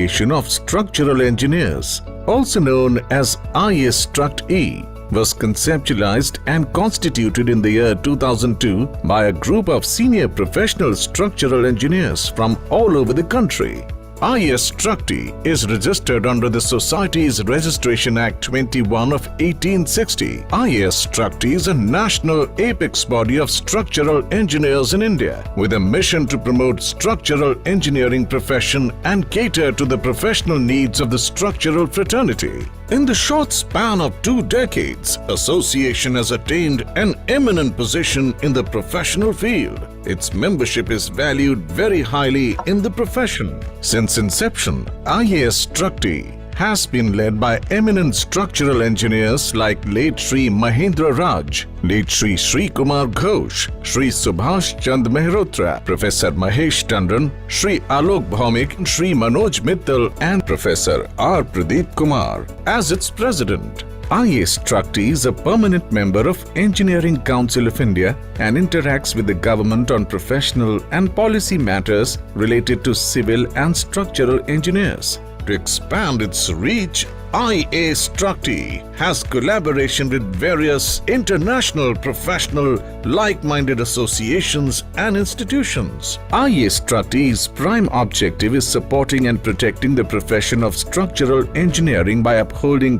of Structural Engineers, also known as IS-Struct-E, was conceptualized and constituted in the year 2002 by a group of senior professional structural engineers from all over the country. IS-Struct-E is registered under the Societies Registration Act 21 of 1860. IS-Struct-E is a national apex body of structural engineers in India with a mission to promote structural engineering profession and cater to the professional needs of the structural fraternity. In the short span of 2 decades, association has attained an eminent position in the professional field. Its membership is valued very highly in the profession. Since inception, IS-Struct-E has been led by eminent structural engineers like late Shri Mahendra Raj, late Shri Shri Kumar Ghosh, Shri Subhash Chand Mehrotra, Professor Mahesh Tandon, Shri Alok Bhaumik, Shri Manoj Mittal and Professor R. Pradeep Kumar as its president. IS-Struct-E is a permanent member of Engineering Council of India and interacts with the government on professional and policy matters related to civil and structural engineers. To expand its reach, IS-Struct-E has collaboration with various international professional like-minded associations and institutions. IS-Struct-E's prime objective is supporting and protecting the profession of structural engineering by upholding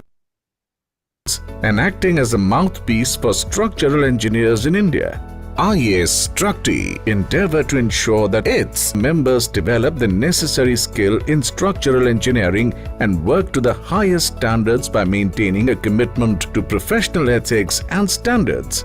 and acting as a mouthpiece for structural engineers in India. IS-Struct-E endeavor to ensure that its members develop the necessary skill in structural engineering and work to the highest standards by maintaining a commitment to professional ethics and standards.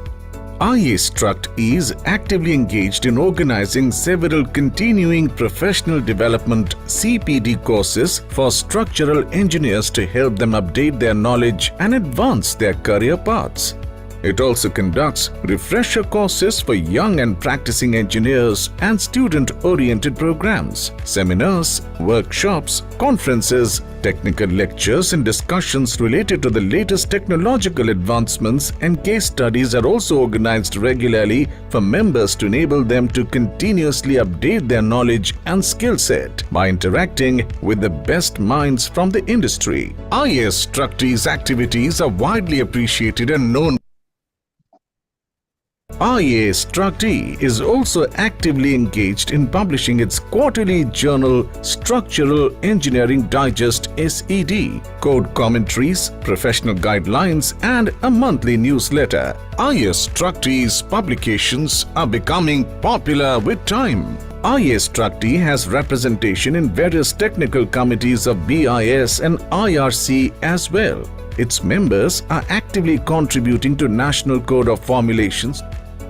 IS-Struct-E is actively engaged in organizing several continuing professional development (CPD) courses for structural engineers to help them update their knowledge and advance their career paths. It also conducts refresher courses for young and practicing engineers and student-oriented programs. Seminars, workshops, conferences, technical lectures and discussions related to the latest technological advancements and case studies are also organized regularly for members to enable them to continuously update their knowledge and skill set by interacting with the best minds from the industry. IS-Struct-E's activities are widely appreciated and known. IS-Struct-E is also actively engaged in publishing its quarterly journal Structural Engineering Digest (SED), code commentaries, professional guidelines and a monthly newsletter. IS-Struct-E's publications are becoming popular with time. IS-Struct-E has representation in various technical committees of BIS and IRC as well. Its members are actively contributing to National Code of Formulations.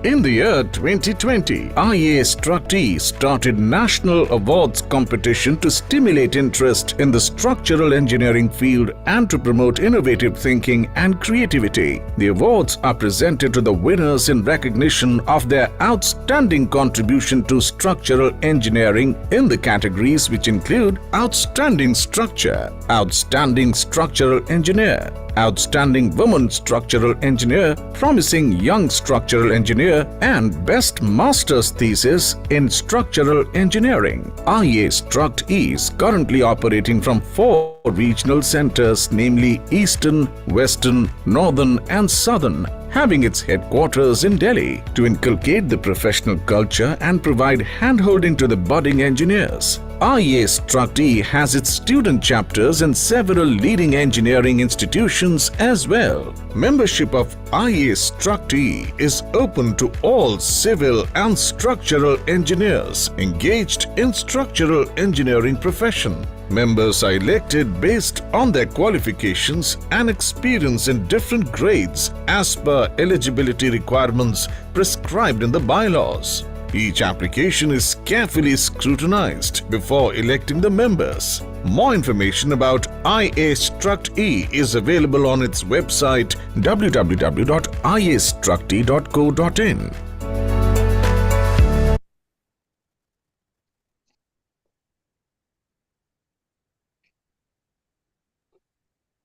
In the year 2020, IS-Struct-E started National Awards competition to stimulate interest in the structural engineering field and to promote innovative thinking and creativity. The awards are presented to the winners in recognition of their outstanding contribution to structural engineering in the categories which include Outstanding Structure, Outstanding Structural Engineer, Outstanding Woman Structural Engineer, Promising Young Structural Engineer, and Best Master's Thesis in Structural Engineering. IS-Struct-E is currently operating from 4 regional centers, namely Eastern, Western, Northern, and Southern, having its headquarters in Delhi to inculcate the professional culture and provide handholding to the budding engineers. IS-Struct-E has its student chapters in several leading engineering institutions as well. Membership of IS-Struct-E is open to all civil and structural engineers engaged in structural engineering profession. Members are elected based on their qualifications and experience in different grades as per eligibility requirements prescribed in the bylaws. Each application is carefully scrutinized before electing the members. More information about IS-Struct-E is available on its website www.isstruct-e.co.in.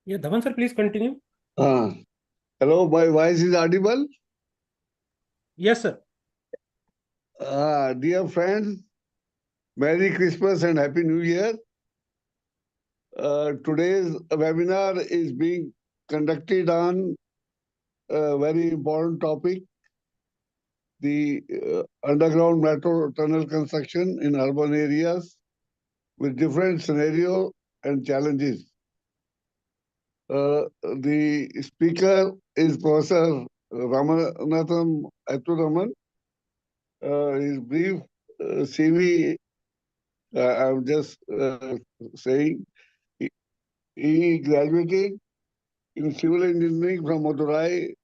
Yeah, Dhawan sir, please continue. Hello, my voice is audible? Yes, sir. Dear friends, Merry Christmas and Happy New Year. Today's webinar is being conducted on a very important topic, the underground metro tunnel construction in urban areas with different scenarios and challenges. The speaker is Professor Ramanathan Athuraman. His brief CV, I'm just saying, he graduated in civil engineering from Madurai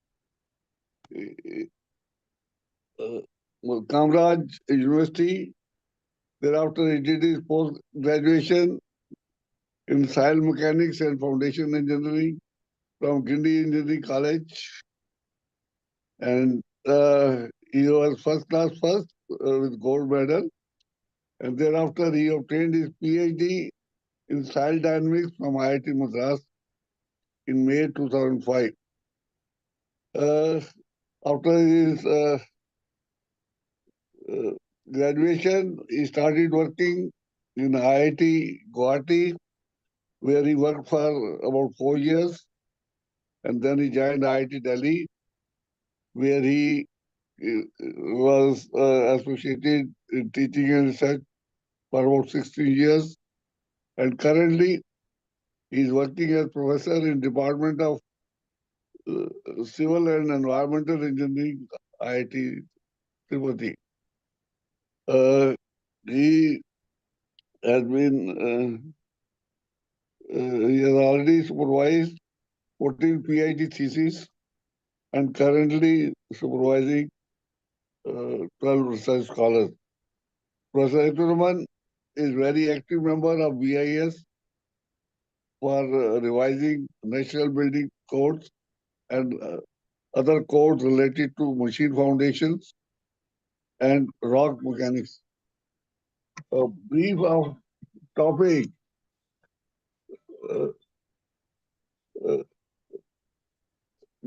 Kamraj University. Thereafter, he did his post-graduation in soil mechanics and foundation engineering from Guindy Engineering College. And he was first class first with gold medal. And thereafter, he obtained his PhD in soil dynamics from IIT Madras in May 2005. After his graduation, he started working in IIT Guwahati, where he worked for about 4 years. And then he joined IIT Delhi, where he was associated in teaching and research for about 16 years. And currently, he is working as professor in Department of Civil and Environmental Engineering, IIT Tirupati. He has been, he has already supervised 14 PhD theses and currently supervising 12 research scholars. Professor Athuraman is very active member of BIS for revising national building codes and other codes related to machine foundations and rock mechanics. A brief of topic.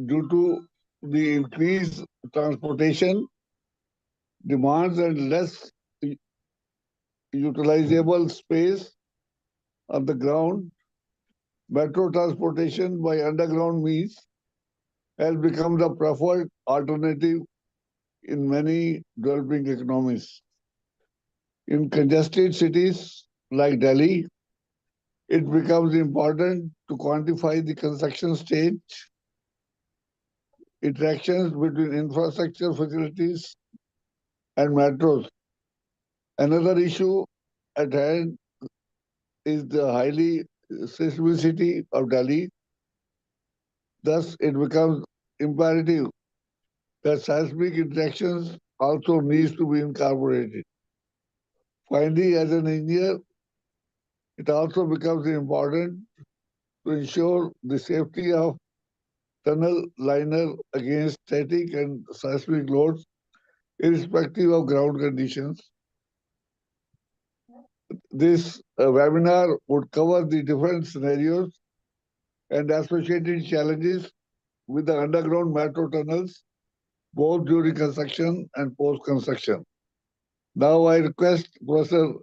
Due to the increased transportation demands and less utilizable space on the ground, metro transportation by underground means has become the preferred alternative in many developing economies. In congested cities like Delhi, it becomes important to quantify the construction stage, interactions between infrastructure facilities and metros. Another issue at hand is the highly seismicity of Delhi. Thus, it becomes imperative that seismic interactions also needs to be incorporated. Finally, as an engineer, it also becomes important to ensure the safety of tunnel liner against static and seismic loads, irrespective of ground conditions. This webinar would cover the different scenarios and associated challenges with the underground metro tunnels, both during construction and post-construction. Now I request Professor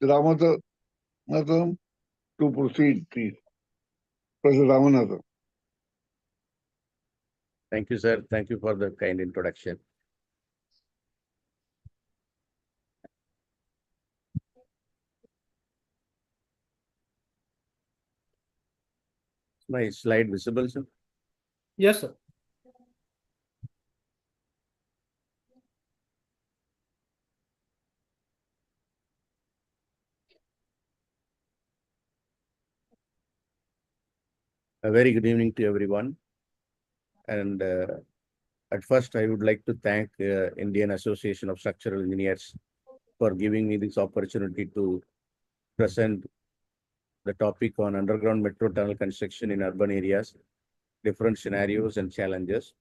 Ramanathan to proceed, please. Professor Ramanathan. Thank you, sir. Thank you for the kind introduction. Is my slide visible, sir? Yes, sir. A very good evening to everyone. And at first, I would like to thank Indian Association of Structural Engineers for giving me this opportunity to present the topic on underground metro tunnel construction in urban areas, different scenarios and challenges.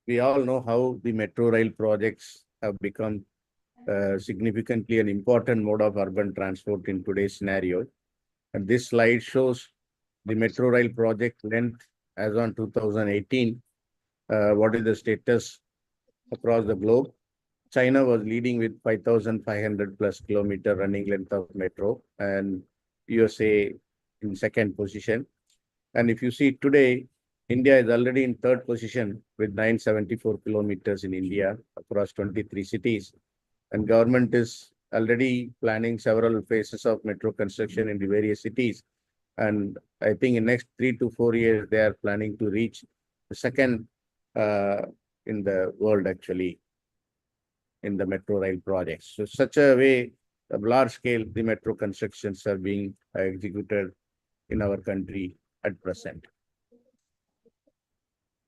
We all know how the metro rail projects have become significantly an important mode of urban transport in today's scenario. And this slide shows the metro rail project length as on 2018. What is the status across the globe? China was leading with 5,500 plus kilometer running length of metro, and USA in second position. And if you see today, India is already in third position with 974 kilometers in India across 23 cities. And government is already planning several phases of metro construction in the various cities. And I think in next 3 to 4 years, they are planning to reach the second in the world actually in the metro rail projects. So such a way, a large scale, the metro constructions are being executed in our country at present.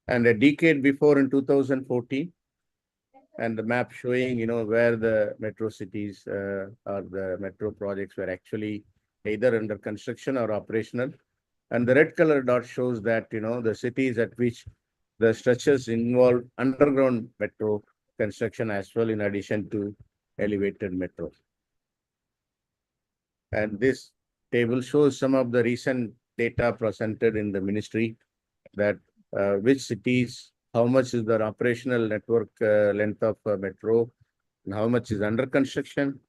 And a decade before in 2014, and the map showing, where the metro cities or the metro projects were actually either under construction or operational. And the red color dot shows that, the cities at which the stretches involve underground metro construction as well, in addition to elevated metro. And this table shows some of the recent data presented in the ministry that which cities, how much is their operational network length of metro, and how much is under construction,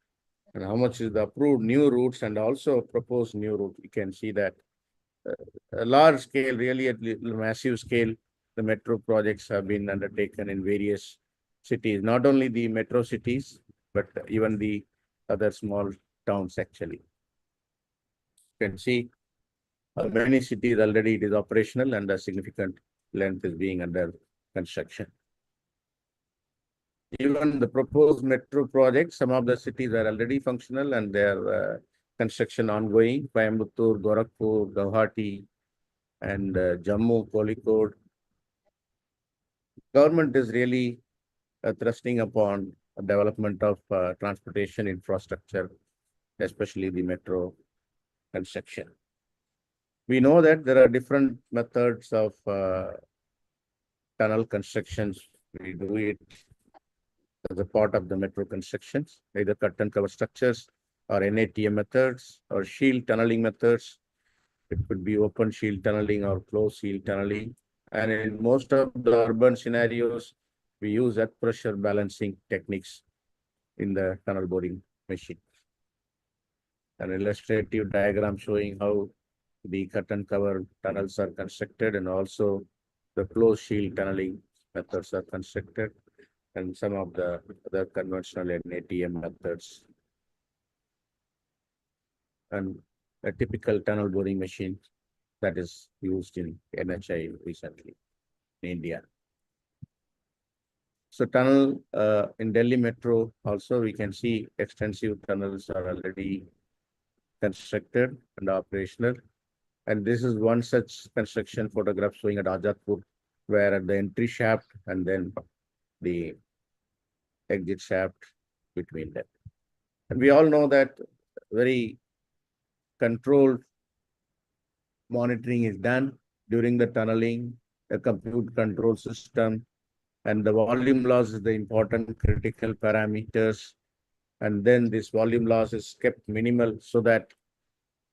and how much is the approved new routes and also proposed new route. You can see that a large scale, really at massive scale, the metro projects have been undertaken in various cities, not only the metro cities, but even the other small towns actually. You can see many cities already it is operational and a significant length is being under construction. Even the proposed metro projects, some of the cities are already functional and their construction ongoing. Coimbatore, Gorakhpur, Guwahati, and Jammu, Kozhikode. Government is really thrusting upon development of transportation infrastructure, especially the metro construction. We know that there are different methods of tunnel constructions. We do it as a part of the metro constructions, either cut and cover structures or NATM methods or shield tunneling methods. It could be open shield tunneling or closed shield tunneling. And in most of the urban scenarios, we use earth pressure balancing techniques in the tunnel boring machine. An illustrative diagram showing how the cut and cover tunnels are constructed and also the closed shield tunneling methods are constructed, and some of the other conventional NATM methods. And a typical tunnel boring machine that is used in NHI recently in India. So tunnel in Delhi Metro also we can see extensive tunnels are already constructed and operational. And this is one such construction photograph showing at Azadpur, where at the entry shaft and then the exit shaft between them. And we all know that very controlled monitoring is done during the tunneling, the compute control system, and the volume loss is the important critical parameters. And then this volume loss is kept minimal so that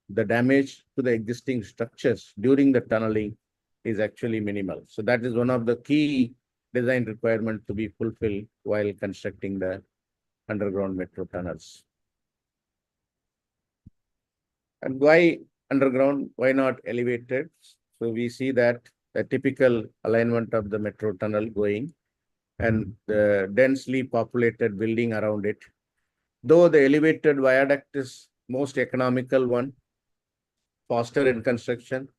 the damage to the existing structures during the tunneling is actually minimal. So that is one of the key design requirements to be fulfilled while constructing the underground metro tunnels. And why underground? Why not elevated? So we see that the typical alignment of the metro tunnel going and the densely populated building around it. Though the elevated viaduct is most economical one, faster in construction,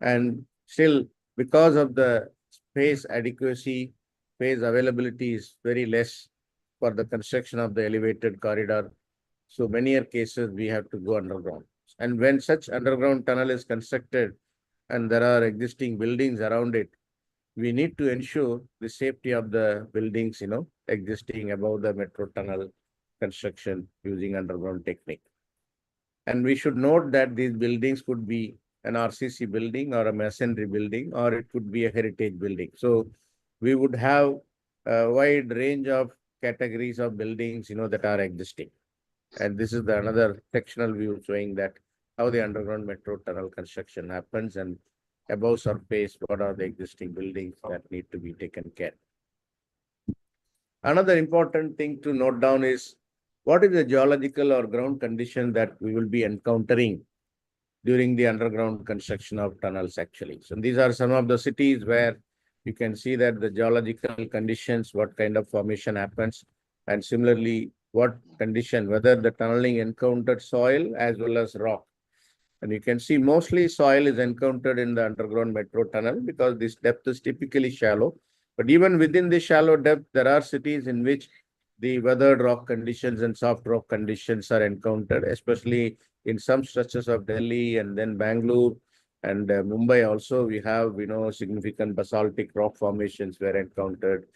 and still because of the space adequacy, space availability is very less for the construction of the elevated corridor. So many cases we have to go underground. And when such underground tunnel is constructed and there are existing buildings around it, we need to ensure the safety of the buildings, existing above the metro tunnel construction using underground technique. And we should note that these buildings could be an RCC building or a masonry building, or it could be a heritage building. So we would have a wide range of categories of buildings, that are existing. And this is the another sectional view showing that how the underground metro tunnel construction happens, and above surface, what are the existing buildings that need to be taken care. Another important thing to note down is what is the geological or ground condition that we will be encountering during the underground construction of tunnels actually. So these are some of the cities where you can see that the geological conditions, what kind of formation happens, and similarly, what condition, whether the tunneling encountered soil as well as rock. And you can see mostly soil is encountered in the underground metro tunnel because this depth is typically shallow. But even within the shallow depth, there are cities in which the weathered rock conditions and soft rock conditions are encountered, especially in some stretches of Delhi and then Bangalore and Mumbai also. We have, significant basaltic rock formations were encountered,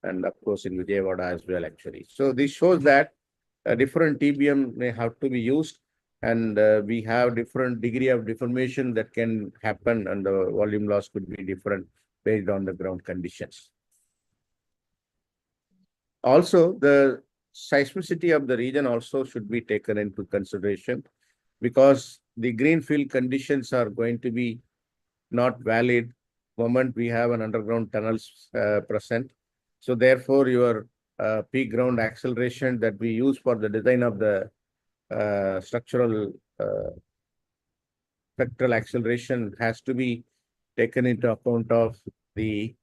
and of course in Vijayawada as well, actually. So this shows that a different TBM may have to be used, and we have different degree of deformation that can happen, and the volume loss could be different based on the ground conditions. Also, the seismicity of the region also should be taken into consideration because the greenfield conditions are going to be not valid moment we have an underground tunnels present. So therefore, your peak ground acceleration that we use for the design of the structural spectral acceleration has to be taken into account of the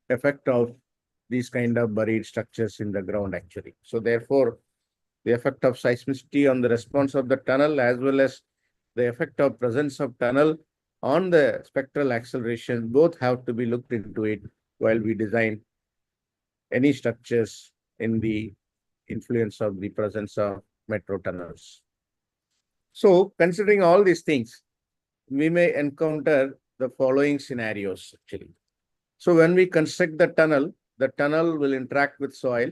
effect of these kind of buried structures in the ground actually. So therefore, the effect of seismicity on the response of the tunnel as well as the effect of presence of tunnel on the spectral acceleration both have to be looked into it while we design any structures in the influence of the presence of metro tunnels. So considering all these things, we may encounter the following scenarios actually. So when we construct the tunnel will interact with soil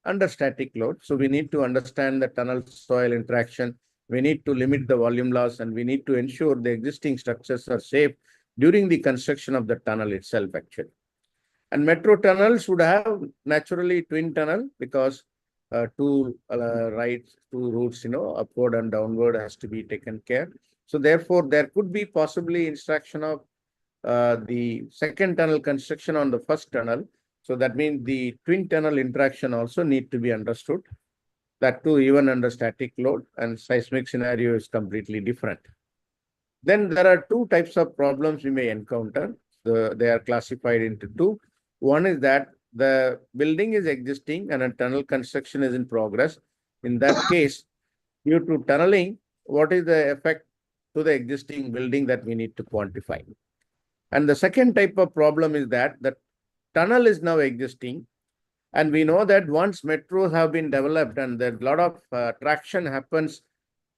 under static load. So we need to understand the tunnel soil interaction. We need to limit the volume loss, and we need to ensure the existing structures are safe during the construction of the tunnel itself actually. And metro tunnels would have naturally twin tunnel because two routes, upward and downward has to be taken care. So therefore, there could be possibly instruction of the second tunnel construction on the first tunnel. So that means the twin tunnel interaction also need to be understood. That too, even under static load, and seismic scenario is completely different. Then there are two types of problems we may encounter. They are classified into two. One is that the building is existing and a tunnel construction is in progress. In that case, due to tunneling, what is the effect to the existing building that we need to quantify? And the second type of problem is that the tunnel is now existing, and we know that once metros have been developed and a lot of traction happens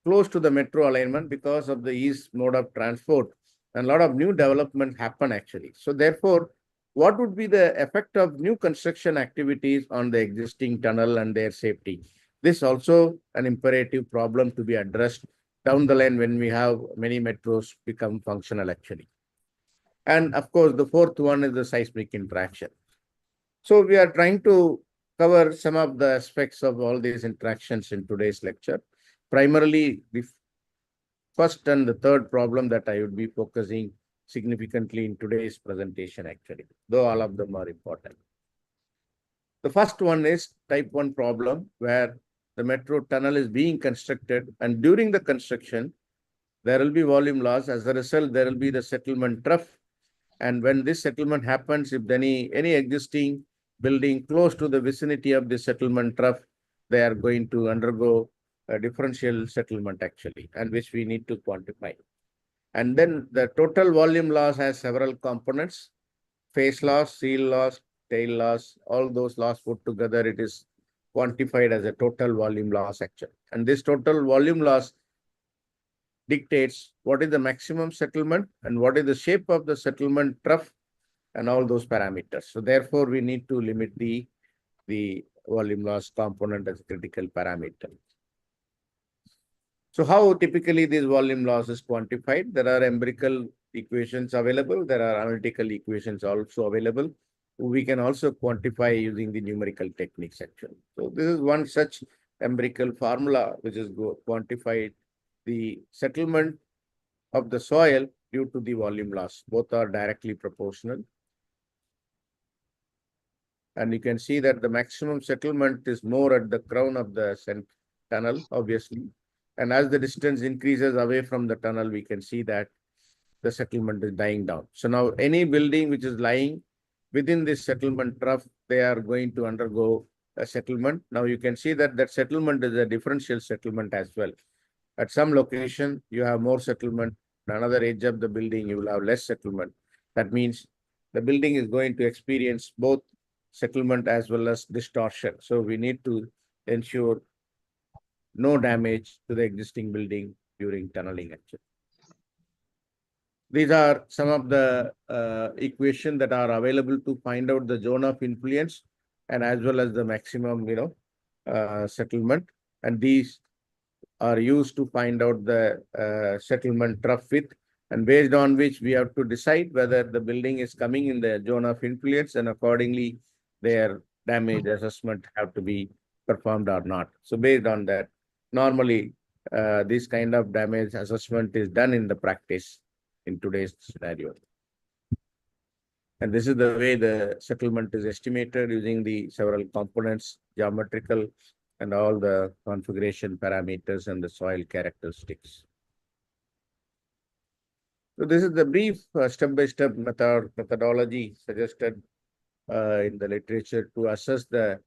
close to the metro alignment because of the east mode of transport, and a lot of new development happen actually. So therefore, what would be the effect of new construction activities on the existing tunnel and their safety? This also an imperative problem to be addressed down the line when we have many metros become functional actually. And of course, the fourth one is the seismic interaction. So we are trying to cover some of the aspects of all these interactions in today's lecture. Primarily, the first and the third problem that I would be focusing significantly in today's presentation actually, though all of them are important. The first one is type 1 problem where the metro tunnel is being constructed, and during the construction, there will be volume loss. As a result, there will be the settlement trough. And when this settlement happens, if any existing building close to the vicinity of the settlement trough, they are going to undergo a differential settlement actually, and which we need to quantify. And then the total volume loss has several components: face loss, seal loss, tail loss, all those loss put together, it is quantified as a total volume loss actually. And this total volume loss dictates what is the maximum settlement and what is the shape of the settlement trough and all those parameters. So therefore, we need to limit the volume loss component as a critical parameter. So how typically this volume loss is quantified? There are empirical equations available. There are analytical equations also available. We can also quantify using the numerical techniques actually. So this is one such empirical formula which is quantified the settlement of the soil due to the volume loss. Both are directly proportional. And you can see that the maximum settlement is more at the crown of the tunnel, obviously. And as the distance increases away from the tunnel, we can see that the settlement is dying down. So now any building which is lying within this settlement trough, they are going to undergo a settlement. Now you can see that that settlement is a differential settlement as well. At some location, you have more settlement. At another edge of the building, you will have less settlement. That means the building is going to experience both settlement as well as distortion. So we need to ensure no damage to the existing building during tunneling actually. These are some of the equations that are available to find out the zone of influence and as well as the maximum, settlement. And these are used to find out the settlement trough width, and based on which we have to decide whether the building is coming in the zone of influence, and accordingly their damage assessment have to be performed or not. So based on that, normally this kind of damage assessment is done in the practice in today's scenario. And this is the way the settlement is estimated using the several components, geometrical, and all the configuration parameters and the soil characteristics. So this is the brief step-by-step methodology suggested in the literature to assess the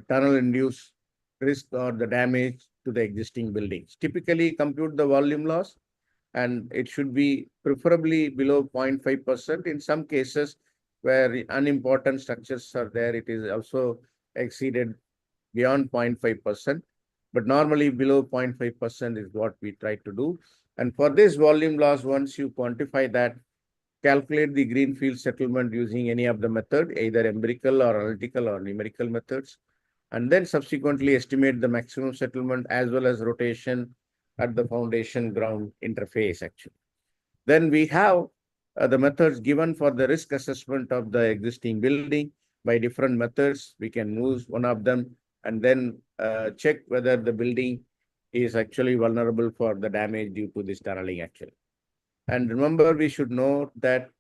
tunnel-induced risk or the damage to the existing buildings. Typically compute the volume loss, and it should be preferably below 0.5%. In some cases where unimportant structures are there, it is also exceeded beyond 0.5%, but normally below 0.5% is what we try to do. And for this volume loss, once you quantify that, calculate the greenfield settlement using any of the method, either empirical or analytical or numerical methods, and then subsequently estimate the maximum settlement as well as rotation at the foundation ground interface actually. Then we have the methods given for the risk assessment of the existing building. By different methods, we can use one of them and then check whether the building is actually vulnerable for the damage due to this tunneling actually. And remember, we should note that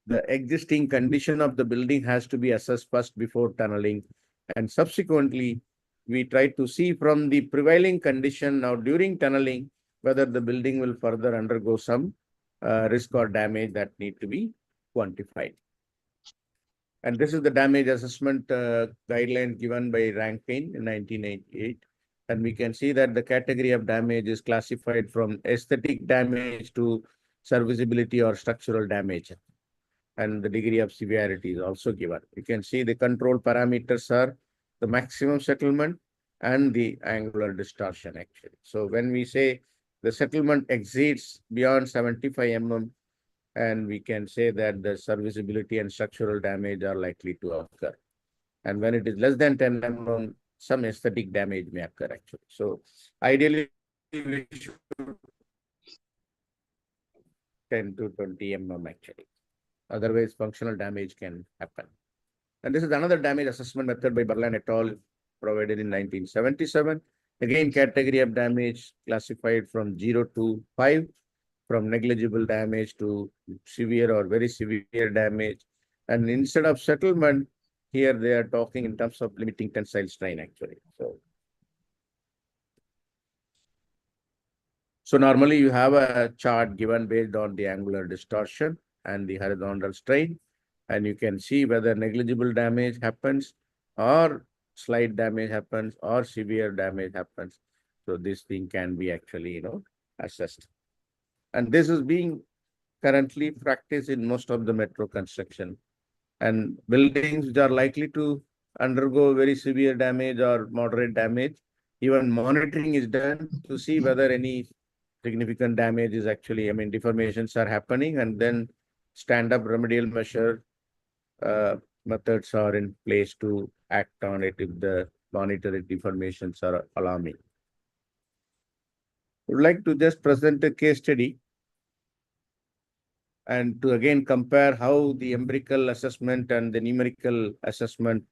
the existing condition of the building has to be assessed first before tunneling, and subsequently we try to see from the prevailing condition now during tunneling whether the building will further undergo some risk or damage that need to be quantified. And this is the damage assessment guideline given by Rankine in 1988. And we can see that the category of damage is classified from aesthetic damage to serviceability or structural damage. And the degree of severity is also given. You can see the control parameters are the maximum settlement and the angular distortion actually. So when we say the settlement exceeds beyond 75 mm, and we can say that the serviceability and structural damage are likely to occur. And when it is less than 10 mm, some aesthetic damage may occur actually. So ideally, we should 10 to 20 mm actually. Otherwise, functional damage can happen. And this is another damage assessment method by Berlin et al. Provided in 1977. Again, category of damage classified from 0 to 5, from negligible damage to severe or very severe damage. And instead of settlement, here they are talking in terms of limiting tensile strain actually. So normally you have a chart given based on the angular distortion and the horizontal strain, and you can see whether negligible damage happens or slight damage happens or severe damage happens. So this thing can be actually, assessed. And this is being currently practiced in most of the metro construction. And buildings which are likely to undergo very severe damage or moderate damage, even monitoring is done to see whether any significant damage is actually, deformations are happening, and then stand-up remedial measure methods are in place to act on it if the monitored deformations are alarming. I would like to just present a case study and to again compare how the empirical assessment and the numerical assessment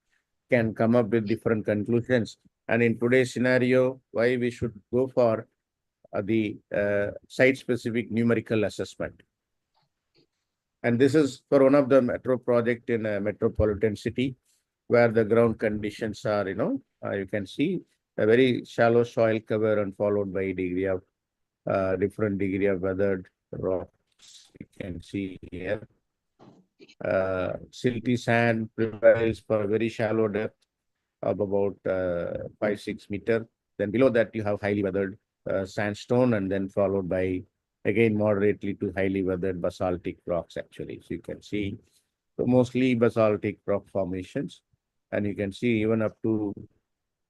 can come up with different conclusions. And in today's scenario, why we should go for the site-specific numerical assessment. And this is for one of the metro project in a metropolitan city. where the ground conditions are, you can see a very shallow soil cover and followed by degree of different degree of weathered rocks. You can see here. Silty sand prevails for a very shallow depth of about 5-6 meter. Then below that you have highly weathered sandstone, and then followed by again moderately to highly weathered basaltic rocks actually. So you can see mostly basaltic rock formations, and you can see even up to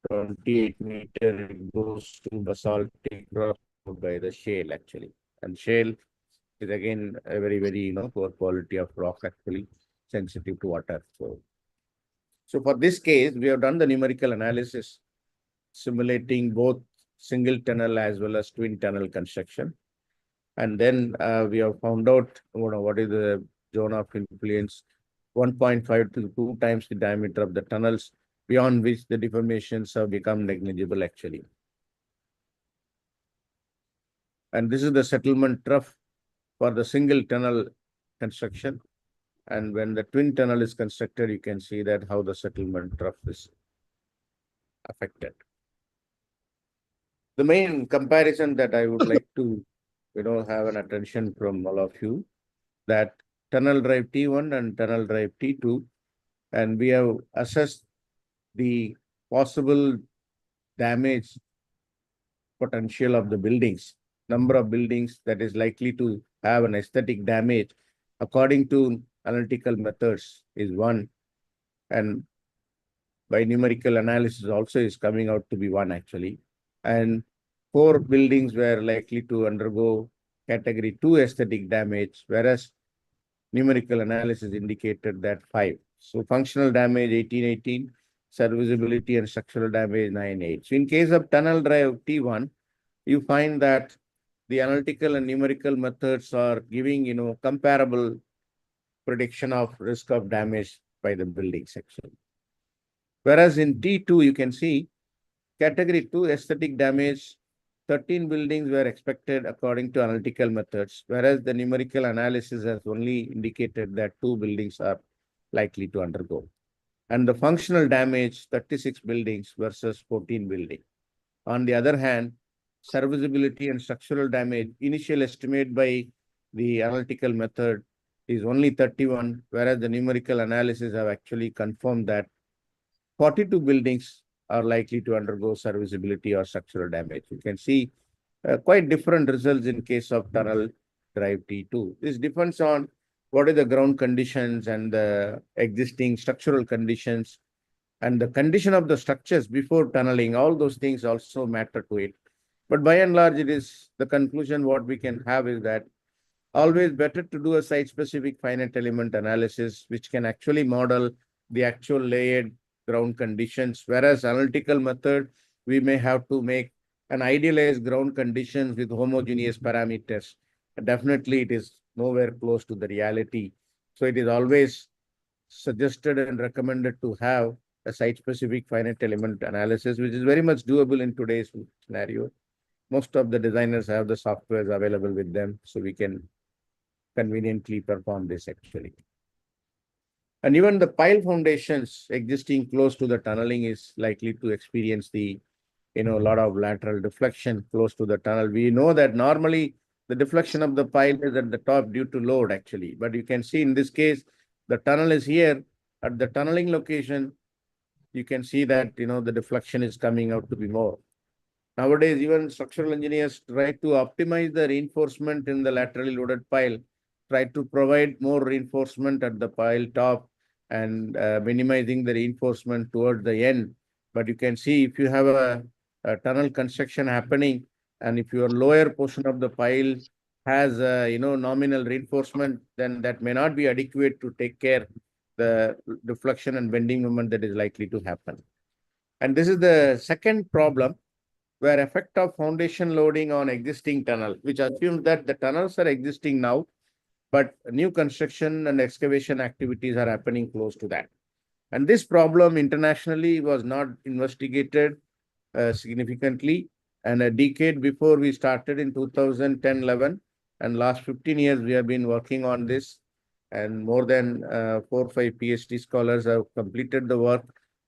28 meter it goes to basaltic rock by the shale actually. And shale is again a very poor quality of rock actually, sensitive to water. So for this case, we have done the numerical analysis simulating both single tunnel as well as twin tunnel construction. And then we have found out what is the zone of influence, 1.5 to 2 times the diameter of the tunnels, beyond which the deformations have become negligible actually. And this is the settlement trough for the single tunnel construction. And when the twin tunnel is constructed, you can see that how the settlement trough is affected. The main comparison that I would like to, have an attention from all of you, that tunnel drive T1 and tunnel drive T2, and we have assessed the possible damage potential of the buildings, number of buildings that is likely to have an aesthetic damage according to analytical methods is one, and by numerical analysis also is coming out to be one actually. And 4 buildings were likely to undergo category 2 aesthetic damage, whereas numerical analysis indicated that 5. So functional damage 1818, serviceability and structural damage 98. So in case of tunnel drive T1, you find that the analytical and numerical methods are giving, comparable prediction of risk of damage by the building section. Whereas in T2, you can see category 2 aesthetic damage, 13 buildings were expected according to analytical methods, whereas the numerical analysis has only indicated that 2 buildings are likely to undergo. And the functional damage, 36 buildings versus 14 buildings. On the other hand, serviceability and structural damage, initial estimate by the analytical method is only 31, whereas the numerical analysis have actually confirmed that 42 buildings are likely to undergo serviceability or structural damage. You can see quite different results in case of tunnel drive T2. This depends on what are the ground conditions and the existing structural conditions and the condition of the structures before tunneling. All those things also matter to it. But by and large, it is the conclusion what we can have is that always better to do a site-specific finite element analysis, which can actually model the actual layered ground conditions, whereas analytical method, we may have to make an idealized ground conditions with homogeneous parameters. Definitely, it is nowhere close to the reality. So it is always suggested and recommended to have a site-specific finite element analysis, which is very much doable in today's scenario. Most of the designers have the softwares available with them, so we can conveniently perform this actually. And even the pile foundations existing close to the tunneling is likely to experience the, a lot of lateral deflection close to the tunnel. We know that normally the deflection of the pile is at the top due to load actually, but you can see in this case, the tunnel is here at the tunneling location. You can see that, the deflection is coming out to be more. Nowadays, even structural engineers try to optimize the reinforcement in the laterally loaded pile, try to provide more reinforcement at the pile top and minimizing the reinforcement towards the end. But you can see if you have a tunnel construction happening and if your lower portion of the pile has nominal reinforcement, then that may not be adequate to take care the deflection and bending moment that is likely to happen. And this is the second problem, where effect of foundation loading on existing tunnel, which assumes that the tunnels are existing now, but new construction and excavation activities are happening close to that. And this problem internationally was not investigated significantly. And a decade before we started in 2010-11, and last 15 years, we have been working on this. And more than 4 or 5 PhD scholars have completed the work,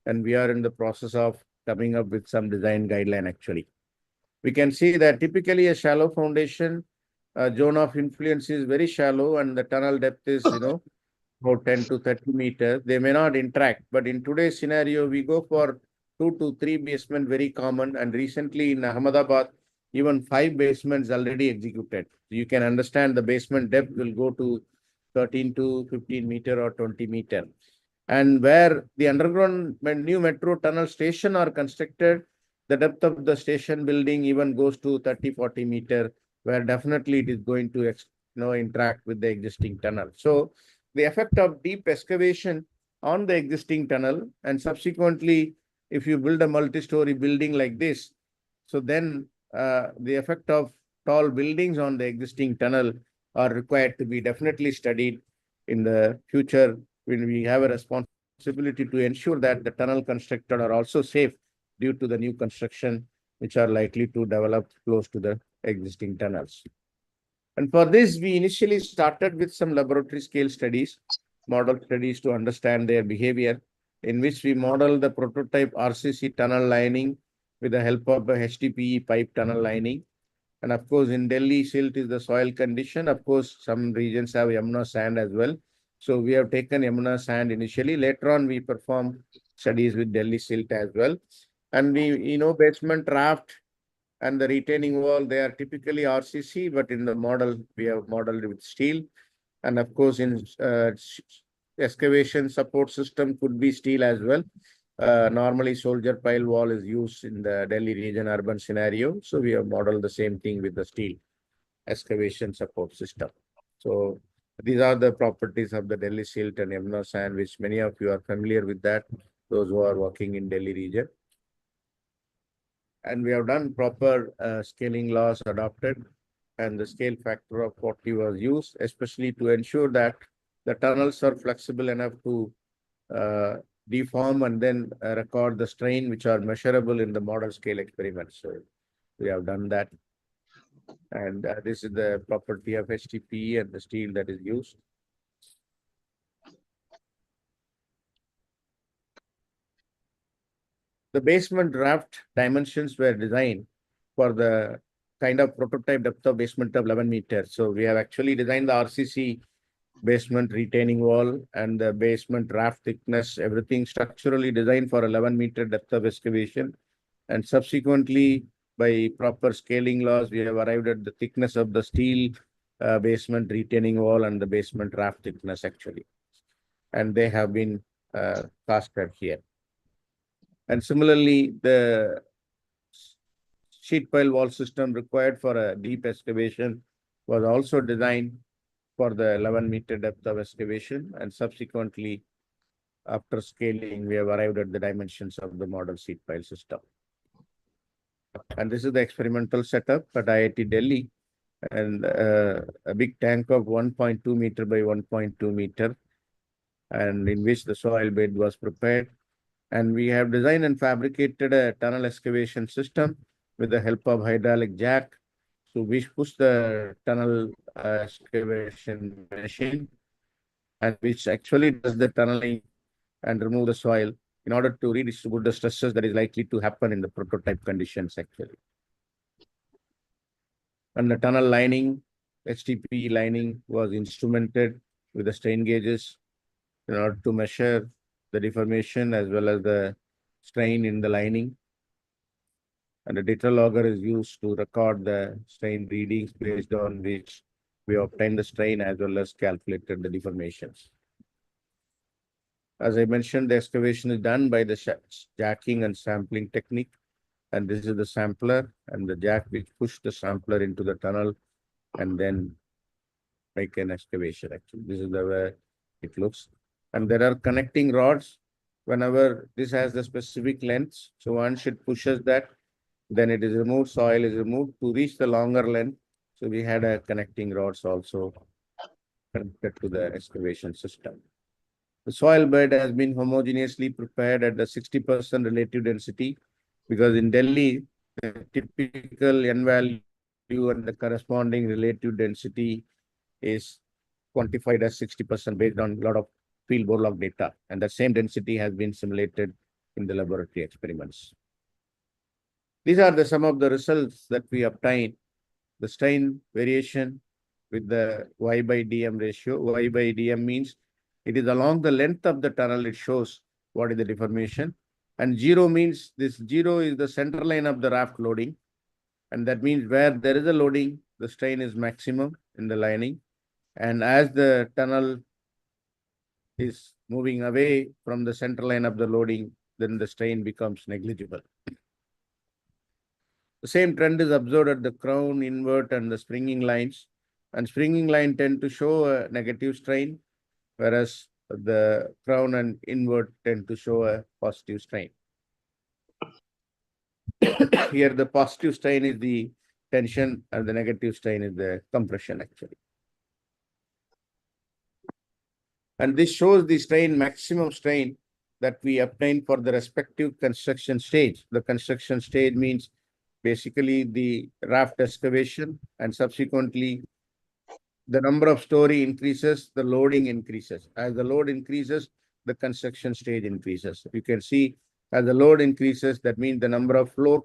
and we are in the process of coming up with some design guideline actually. We can see that typically a shallow foundation zone of influence is very shallow and the tunnel depth is, about 10 to 30 meters. They may not interact, but in today's scenario, we go for 2 to 3 basement, very common. And recently in Ahmedabad, even 5 basements already executed. You can understand the basement depth will go to 13 to 15 meter or 20 meter. And where the underground new metro tunnel station are constructed, the depth of the station building even goes to 30, 40 meter, where definitely it is going to interact with the existing tunnel. So the effect of deep excavation on the existing tunnel, and subsequently, if you build a multi-story building like this, so then the effect of tall buildings on the existing tunnel are required to be definitely studied in the future, when we have a responsibility to ensure that the tunnel constructed are also safe due to the new construction, which are likely to develop close to the existing tunnels. And for this, we initially started with some laboratory scale studies, model studies to understand their behavior, in which we model the prototype RCC tunnel lining with the help of a HDPE pipe tunnel lining. And of course, in Delhi, silt is the soil condition. Of course, some regions have Yamuna sand as well. So we have taken Yamuna sand initially. Later on, we perform studies with Delhi silt as well. And we, basement raft and the retaining wall, they are typically RCC, but in the model, we have modeled with steel. And of course, in excavation support system could be steel as well. Normally, soldier pile wall is used in the Delhi region urban scenario. So we have modeled the same thing with the steel excavation support system. So these are the properties of the Delhi silt and Yamuna sand, which many of you are familiar with that, those who are working in Delhi region. And we have done proper scaling laws adopted, and the scale factor of 40 was used, especially to ensure that the tunnels are flexible enough to deform and then record the strain, which are measurable in the model scale experiments. So we have done that. And this is the property of HDPE and the steel that is used. The basement raft dimensions were designed for the kind of prototype depth of basement of 11 meters. So we have actually designed the RCC basement retaining wall and the basement raft thickness, everything structurally designed for 11-meter depth of excavation. And subsequently, by proper scaling laws, we have arrived at the thickness of the steel basement retaining wall and the basement raft thickness actually. And they have been casted here. And similarly, the sheet pile wall system required for a deep excavation was also designed for the 11-meter depth of excavation. And subsequently, after scaling, we have arrived at the dimensions of the model sheet pile system. And this is the experimental setup at IIT Delhi, and a big tank of 1.2 meter by 1.2 meter, and in which the soil bed was prepared. And we have designed and fabricated a tunnel excavation system with the help of hydraulic jack. So we push the tunnel excavation machine, and which actually does the tunneling and remove the soil in order to redistribute the stresses that is likely to happen in the prototype conditions actually. And the tunnel lining, HDPE lining, was instrumented with the strain gauges in order to measure the deformation as well as the strain in the lining. And the data logger is used to record the strain readings based on which we obtain the strain as well as calculated the deformations. As I mentioned, the excavation is done by the jacking and sampling technique. And this is the sampler and the jack which push the sampler into the tunnel and then make an excavation. Actually, this is the way it looks. And there are connecting rods whenever this has the specific length. So once it pushes that, then it is removed, soil is removed to reach the longer length. So we had a connecting rods also connected to the excavation system. The soil bed has been homogeneously prepared at the 60% relative density, because in Delhi, the typical N value and the corresponding relative density is quantified as 60% based on a lot of field bore log data. And the same density has been simulated in the laboratory experiments. These are some of the results that we obtained. The strain variation with the Y by dm ratio. Y by dm means it is along the length of the tunnel, it shows what is the deformation. And 0 means this 0 is the center line of the raft loading. And that means where there is a loading, the strain is maximum in the lining. And as the tunnel is moving away from the center line of the loading, then the strain becomes negligible. The same trend is observed at the crown, invert, and the springing lines. And springing line tend to show a negative strain, whereas the crown and invert tend to show a positive strain. Here, the positive strain is the tension, and the negative strain is the compression, actually. And this shows the strain, maximum strain that we obtain for the respective construction stage. The construction stage means basically the raft excavation, and subsequently the number of story increases, the loading increases. As the load increases, the construction stage increases. You can see as the load increases, that means the number of floor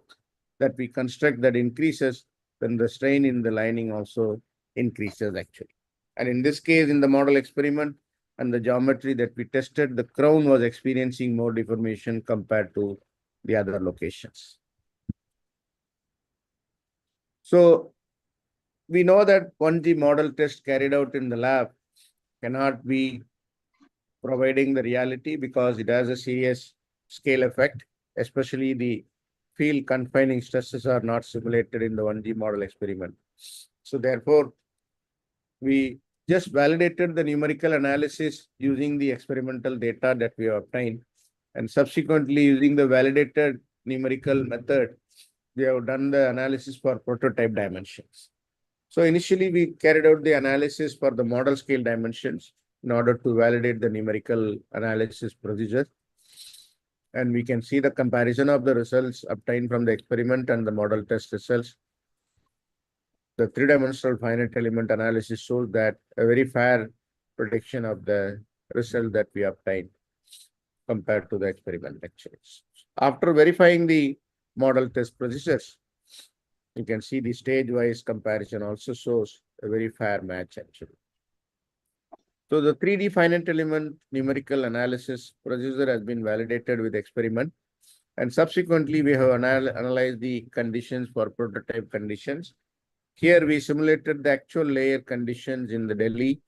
that we construct that increases, then the strain in the lining also increases actually. And in this case, in the model experiment and the geometry that we tested, the crown was experiencing more deformation compared to the other locations. So we know that 1G model test carried out in the lab cannot be providing the reality because it has a serious scale effect, especially the field confining stresses are not simulated in the 1G model experiment. So therefore, we just validated the numerical analysis using the experimental data that we have obtained, and subsequently using the validated numerical method, we have done the analysis for prototype dimensions. So initially we carried out the analysis for the model scale dimensions in order to validate the numerical analysis procedure. And we can see the comparison of the results obtained from the experiment and the model test results. The three-dimensional finite element analysis shows that a very fair prediction of the result that we obtained compared to the experiment actually. After verifying the model test procedures, you can see the stage-wise comparison also shows a very fair match actually. So the 3D finite element numerical analysis procedure has been validated with experiment, and subsequently we have analyzed the conditions for prototype conditions. Here we simulated the actual layer conditions in the Delhi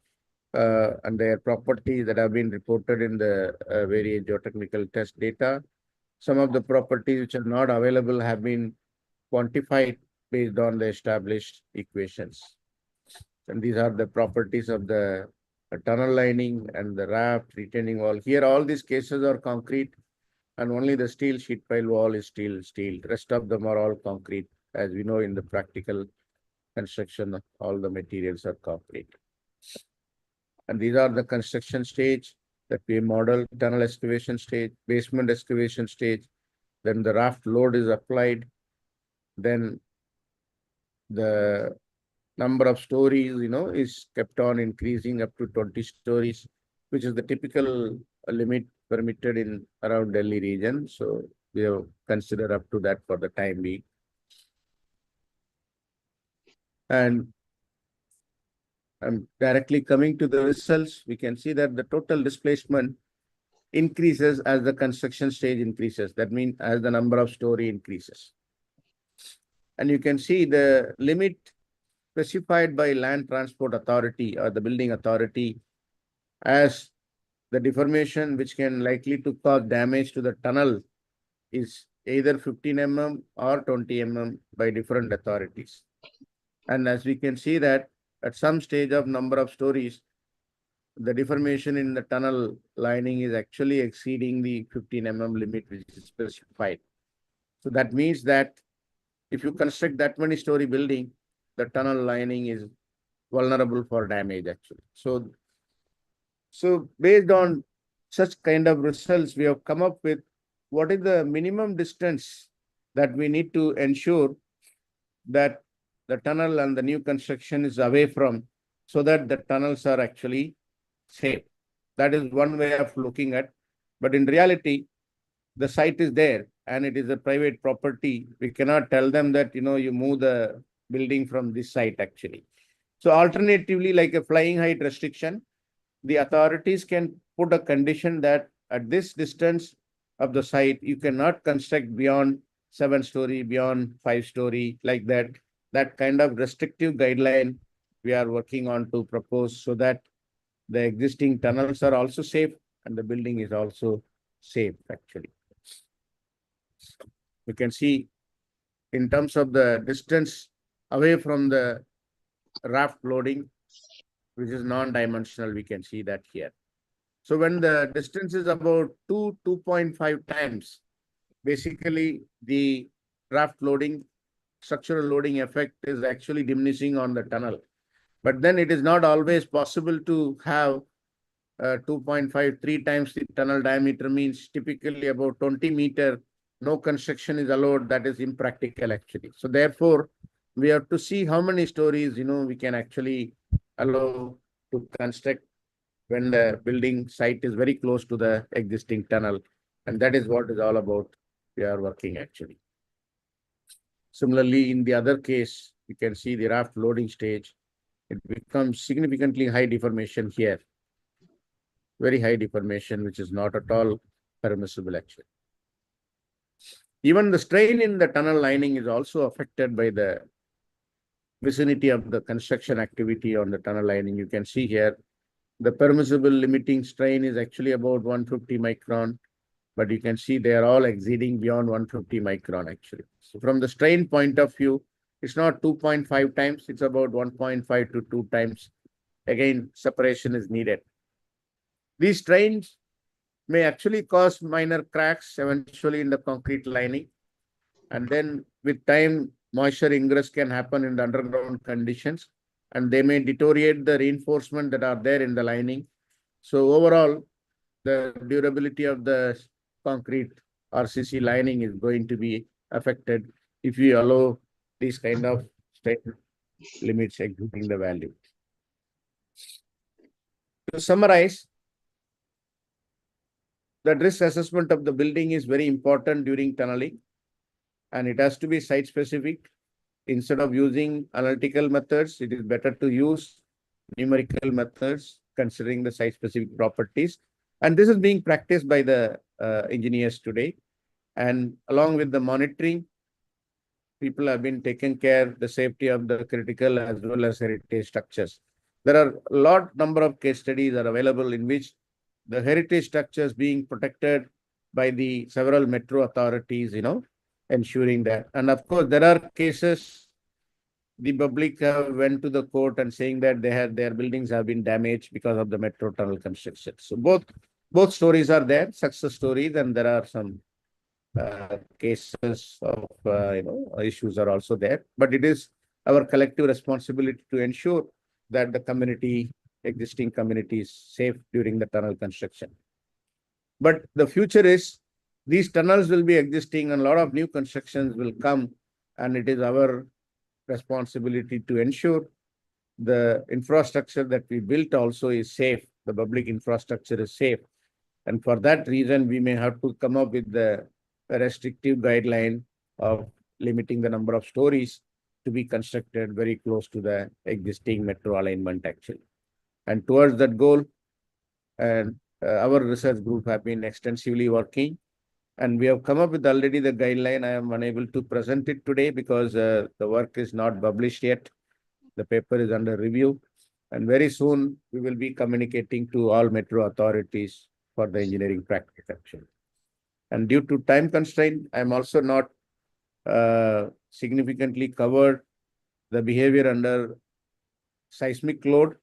and their properties that have been reported in the various geotechnical test data. Some of the properties which are not available have been quantified based on the established equations. And these are the properties of the tunnel lining and the raft, retaining wall. Here all these cases are concrete and only the steel sheet pile wall is steel. Rest of them are all concrete. As we know in the practical construction, all the materials are concrete. And these are the construction stage that we model: tunnel excavation stage, basement excavation stage, then the raft load is applied, then the number of stories, is kept on increasing up to 20 stories, which is the typical limit permitted in around Delhi region. So we have considered up to that for the time being. And directly coming to the results, we can see that the total displacement increases as the construction stage increases. That means as the number of story increases. And you can see the limit specified by Land Transport Authority or the building authority as the deformation which can likely to cause damage to the tunnel is either 15 mm or 20 mm by different authorities. And as we can see that at some stage of number of stories, the deformation in the tunnel lining is actually exceeding the 15 mm limit which is specified. So that means that if you construct that many story building, the tunnel lining is vulnerable for damage actually. So based on such kind of results, we have come up with what is the minimum distance that we need to ensure that the tunnel and the new construction is away from so that the tunnels are actually safe. That is one way of looking at. But in reality, the site is there and it is a private property. We cannot tell them that, you move the building from this site actually. So alternatively, like a flying height restriction, the authorities can put a condition that at this distance of the site, you cannot construct beyond 7-story, beyond 5-story, like that. That kind of restrictive guideline we are working on to propose so that the existing tunnels are also safe and the building is also safe actually. You can see in terms of the distance away from the raft loading, which is non-dimensional, we can see that here. So when the distance is about 2.5 times, basically the raft loading, structural loading effect is actually diminishing on the tunnel. But then it is not always possible to have 2.5, 3 times the tunnel diameter means typically about 20 meter, no construction is allowed. That is impractical actually. So therefore, we have to see how many stories, we can actually allow to construct when the building site is very close to the existing tunnel. And that is what is all about we are working actually. Similarly, in the other case, you can see the raft loading stage. It becomes significantly high deformation here. Very high deformation, which is not at all permissible actually. Even the strain in the tunnel lining is also affected by the vicinity of the construction activity on the tunnel lining. You can see here, the permissible limiting strain is actually about 150 micron, but you can see they are all exceeding beyond 150 micron actually. So from the strain point of view, it's not 2.5 times, it's about 1.5 to 2 times. Again, separation is needed. These strains may actually cause minor cracks eventually in the concrete lining. And then with time, moisture ingress can happen in the underground conditions, and they may deteriorate the reinforcement that are there in the lining. So overall, the durability of the concrete RCC lining is going to be affected if we allow these kind of strain limits exceeding the value. To summarize, the risk assessment of the building is very important during tunneling, and it has to be site specific. Instead of using analytical methods, it is better to use numerical methods considering the site specific properties. And this is being practiced by the engineers today. And along with the monitoring, people have been taking care of the safety of the critical as well as heritage structures. There are a number of case studies are available in which the heritage structures being protected by the several metro authorities, ensuring that. And of course, there are cases the public went to the court and saying that their buildings have been damaged because of the metro tunnel construction. So both stories are there, success stories, and there are some cases of issues are also there. But it is our collective responsibility to ensure that the existing community is safe during the tunnel construction. But the future is these tunnels will be existing and a lot of new constructions will come, and it is our responsibility to ensure the infrastructure that we built also is safe. The public infrastructure is safe. And for that reason, we may have to come up with a restrictive guideline of limiting the number of stories to be constructed very close to the existing metro alignment actually. And towards that goal, and our research group have been extensively working, and we have come up with already the guideline. I am unable to present it today because the work is not published yet. The paper is under review, and very soon we will be communicating to all metro authorities for the engineering practice action. And due to time constraint, I am also not significantly covered the behavior under seismic load,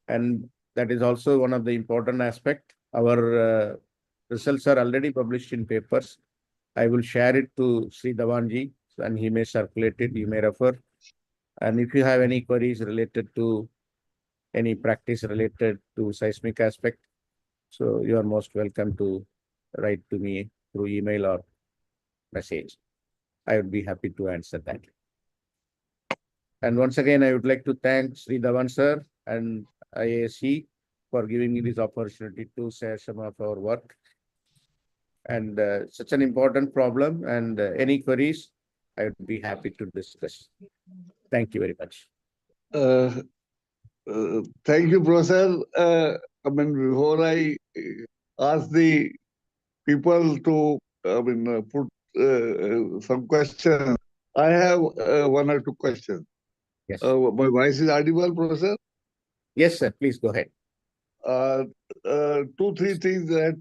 and that is also one of the important aspect. Our results are already published in papers. I will share it to Sri Dhawanji, and he may circulate it, you may refer. And if you have any queries related to any practice related to seismic aspect, so you are most welcome to write to me through email or message. I would be happy to answer that. And once again, I would like to thank Sri Dhawan sir and IAC for giving me this opportunity to share some of our work. And such an important problem, and any queries, I would be happy to discuss. Thank you very much. Thank you, Professor. Before I ask the people to, put some questions, I have one or two questions. Yes. My voice is audible, Professor? Yes, sir. Please go ahead. 2-3 things that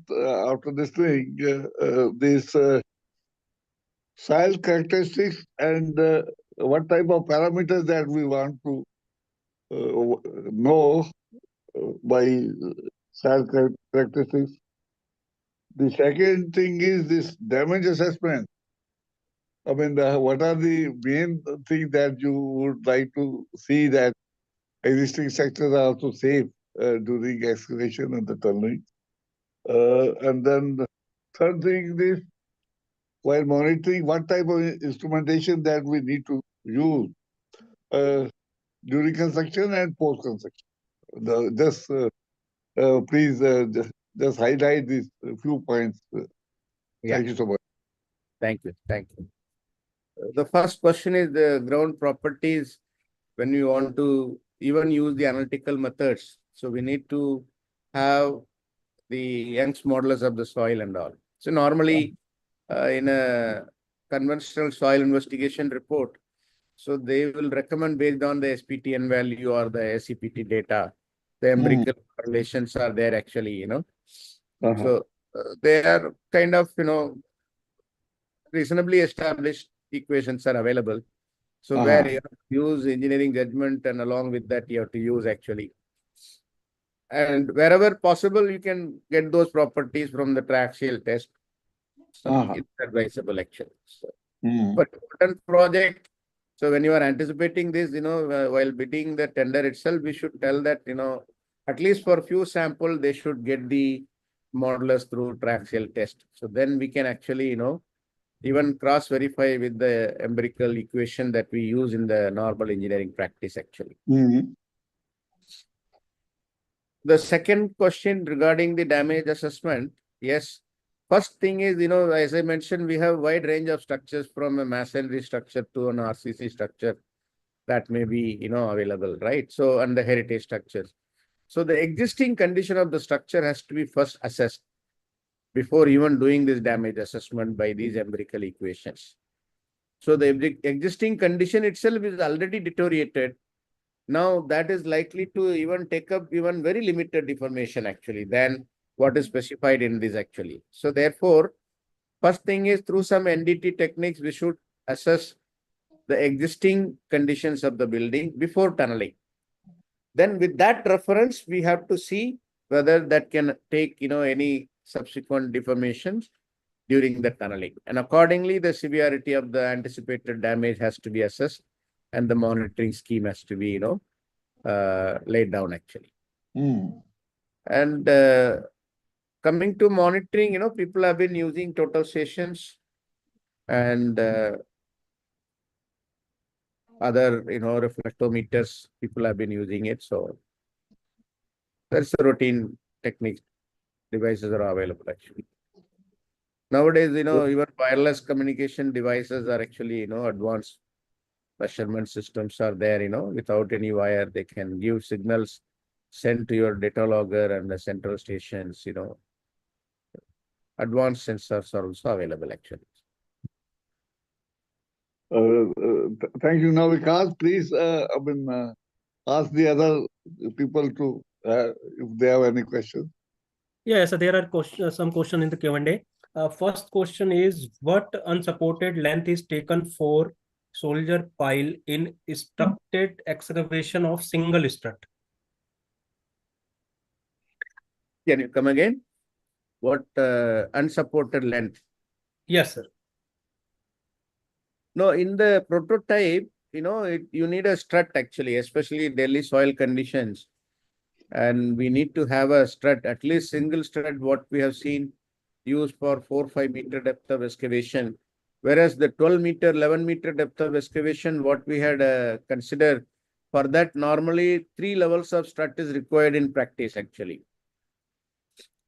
after this thing, this soil characteristics and what type of parameters that we want to know by soil characteristics. The second thing is this damage assessment. What are the main things that you would like to see that existing sectors are also safe during excavation and the tunneling? And then the third thing is, while monitoring, what type of instrumentation that we need to use during construction and post-construction. Please just highlight these few points. Thank you so much. Thank you. Thank you. The first question is the ground properties. When you want to even use the analytical methods, so we need to have the Young's modulus of the soil and all. So normally in a conventional soil investigation report, so they will recommend based on the SPTN value or the SCPT data. The empirical correlations are there actually, So they are kind of, reasonably established equations are available. So where you have to use engineering judgment, and along with that you have to use actually. And wherever possible, you can get those properties from the triaxial test. So it's advisable actually. So, but important project. So when you are anticipating this, while bidding the tender itself, we should tell that, at least for few sample, they should get the modulus through triaxial test. So then we can actually, even cross-verify with the empirical equation that we use in the normal engineering practice actually. The second question regarding the damage assessment, yes. First thing is, as I mentioned, we have wide range of structures from a masonry structure to an RCC structure that may be, available, right? So, and the heritage structures. So the existing condition of the structure has to be first assessed before even doing this damage assessment by these empirical equations. So the existing condition itself is already deteriorated. Now that is likely to even take up even very limited deformation actually than what is specified in this actually. So therefore, first thing is through some NDT techniques, we should assess the existing conditions of the building before tunneling. Then with that reference, we have to see whether that can take, any subsequent deformations during the tunneling. And accordingly, the severity of the anticipated damage has to be assessed and the monitoring scheme has to be, laid down actually. And coming to monitoring, people have been using total stations and other, reflectometers, people have been using it. So that's the routine techniques, devices are available actually. Nowadays, even wireless communication devices are actually, advanced measurement systems are there, without any wire, they can give signals sent to your data logger and the central stations, advanced sensors are also available actually. Thank you. Now, Vikas, please, ask the other people to, if they have any questions. Yeah, so there are some questions in the Q&A. First question is, what unsupported length is taken for soldier pile in structured excavation of single strut? Can you come again? What unsupported length? Yes, sir. No, in the prototype, you need a strut actually, especially Delhi soil conditions. And we need to have a strut, at least single strut, what we have seen used for 4-5 meter depth of excavation. Whereas the 12 meter, 11 meter depth of excavation, what we had considered For that, normally 3 levels of strut is required in practice actually.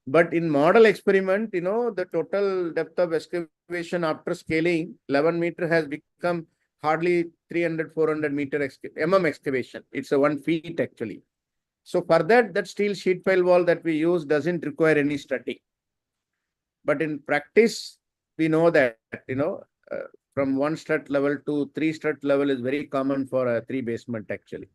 But in model experiment, the total depth of excavation after scaling 11 meter has become hardly 300, 400 mm excavation. It's a 1 feet actually. So for that steel sheet pile wall that we use doesn't require any strutting. But in practice, we know that, from 1 strut level to 3 strut level is very common for a 3 basement actually.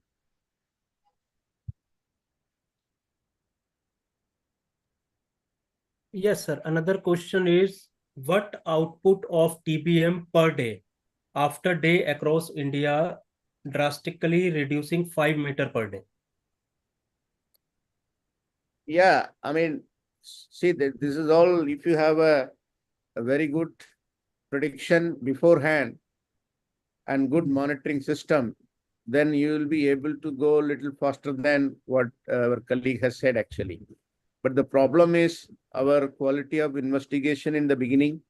Yes, sir. Another question is what output of TBM per day after day across India drastically reducing 5 meter per day? Yeah, I mean, see, this is all, if you have a very good prediction beforehand and good monitoring system, then you will be able to go a little faster than what our colleague has said actually. But the problem is our quality of investigation in the beginning.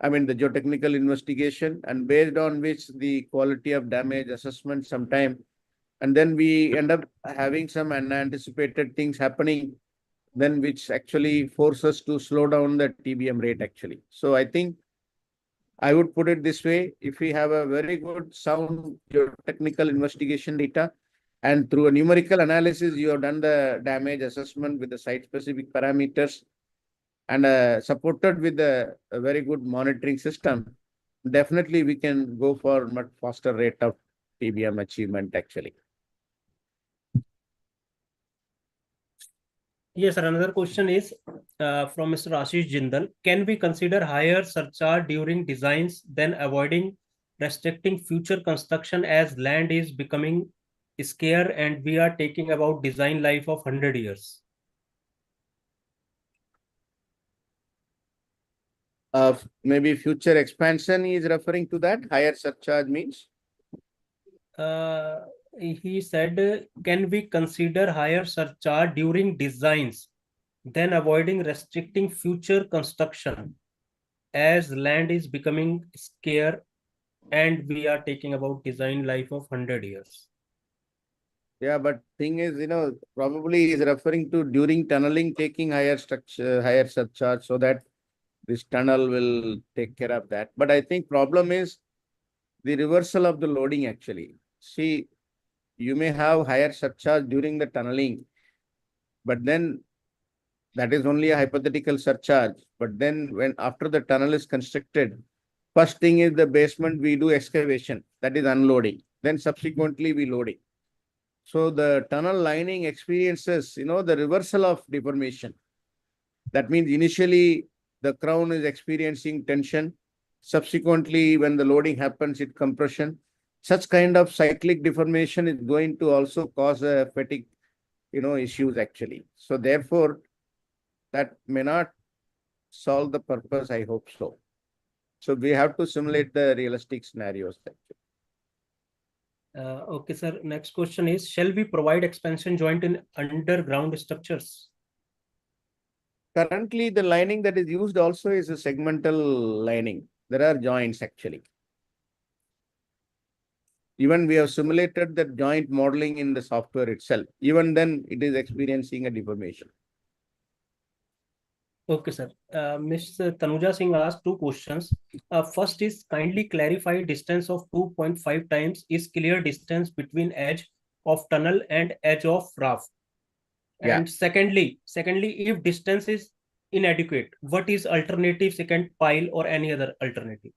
I mean, the geotechnical investigation, and based on which the quality of damage assessment sometime, and then we end up having some unanticipated things happening, then which actually force us to slow down the TBM rate actually. So I think I would put it this way: if we have a very good sound geotechnical investigation data, and through a numerical analysis, you have done the damage assessment with the site-specific parameters, and supported with a very good monitoring system, definitely we can go for much faster rate of TBM achievement actually. Yes, sir. Another question is from Mr. Ashish Jindal. Can we consider higher surcharge during designs than avoiding restricting future construction as land is becoming scarce and we are taking about design life of 100 years? Maybe future expansion is referring to that. Higher surcharge means? He said, can we consider higher surcharge during designs than avoiding restricting future construction as land is becoming scarce and we are taking about design life of 100 years? Yeah, but thing is, probably is referring to during tunneling taking higher surcharge so that this tunnel will take care of that. But I think problem is the reversal of the loading actually. See, you may have higher surcharge during the tunneling, but then that is only a hypothetical surcharge. But then when after the tunnel is constructed, first thing is the basement, we do excavation, that is unloading. Then subsequently we loading. So the tunnel lining experiences, the reversal of deformation. That means initially the crown is experiencing tension. Subsequently, when the loading happens, it compression. Such kind of cyclic deformation is going to also cause a fatigue, issues actually. So therefore, that may not solve the purpose, I hope so. So we have to simulate the realistic scenarios actually. Okay, sir. Next question is, shall we provide expansion joint in underground structures? Currently, the lining that is used also is a segmental lining. There are joints actually. Even we have simulated the joint modeling in the software itself. Even then, it is experiencing a deformation. Okay, sir. Ms. Tanuja Singh asked 2 questions. First is, kindly clarify distance of 2.5 times is clear distance between edge of tunnel and edge of raft. Yeah. And secondly, if distance is inadequate, what is alternative second pile or any other alternative?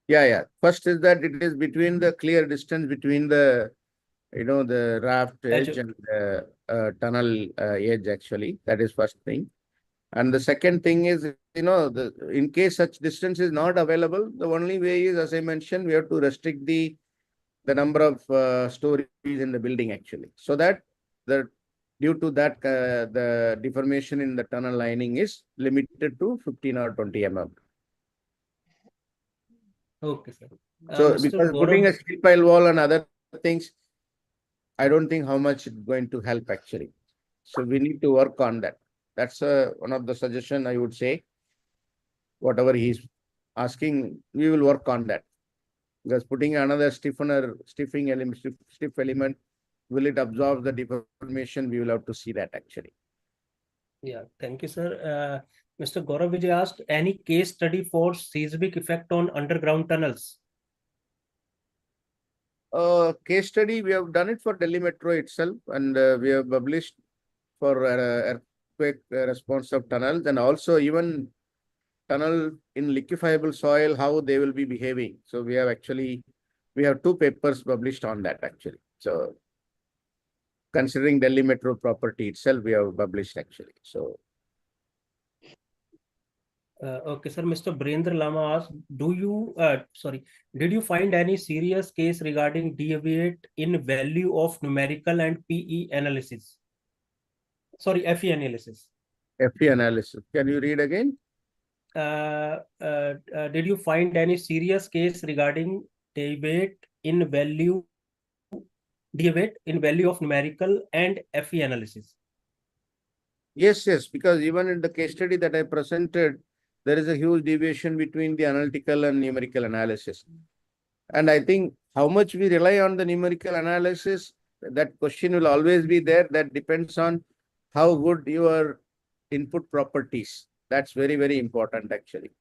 Yeah. First is that it is between the clear distance between the, the raft edge and the tunnel edge actually. That is first thing. And the second thing is, in case such distance is not available, the only way is, as I mentioned, we have to restrict the number of stories in the building actually. So that due to that, the deformation in the tunnel lining is limited to 15 or 20 mm. Okay, sir. So Mr. because Gaurav, putting a steel pile wall and other things, I don't think how much it's going to help actually. So we need to work on that. That's one of the suggestion I would say. Whatever he's asking, we will work on that. Because putting another stiff element, will it absorb the deformation? We will have to see that actually. Yeah, thank you, sir. Mr. Gaurav Vijay asked, any case study for seismic effect on underground tunnels? Case study, we have done it for Delhi Metro itself, and we have published for earthquake response of tunnels, and also even tunnel in liquefiable soil, how they will be behaving. So we have 2 papers published on that actually. So considering Delhi Metro property itself, we have published actually. So Okay, sir. Mr. Brendra Lama asked, did you find any serious case regarding deviate in value of numerical and PE analysis? Sorry, FE analysis. FE analysis. Can you read again? Did you find any serious case regarding deviate in value of numerical and FE analysis? Yes, because even in the case study that I presented, there is a huge deviation between the analytical and numerical analysis. And I think how much we rely on the numerical analysis, that question will always be there. That depends on how good your input properties. That's very, very important actually.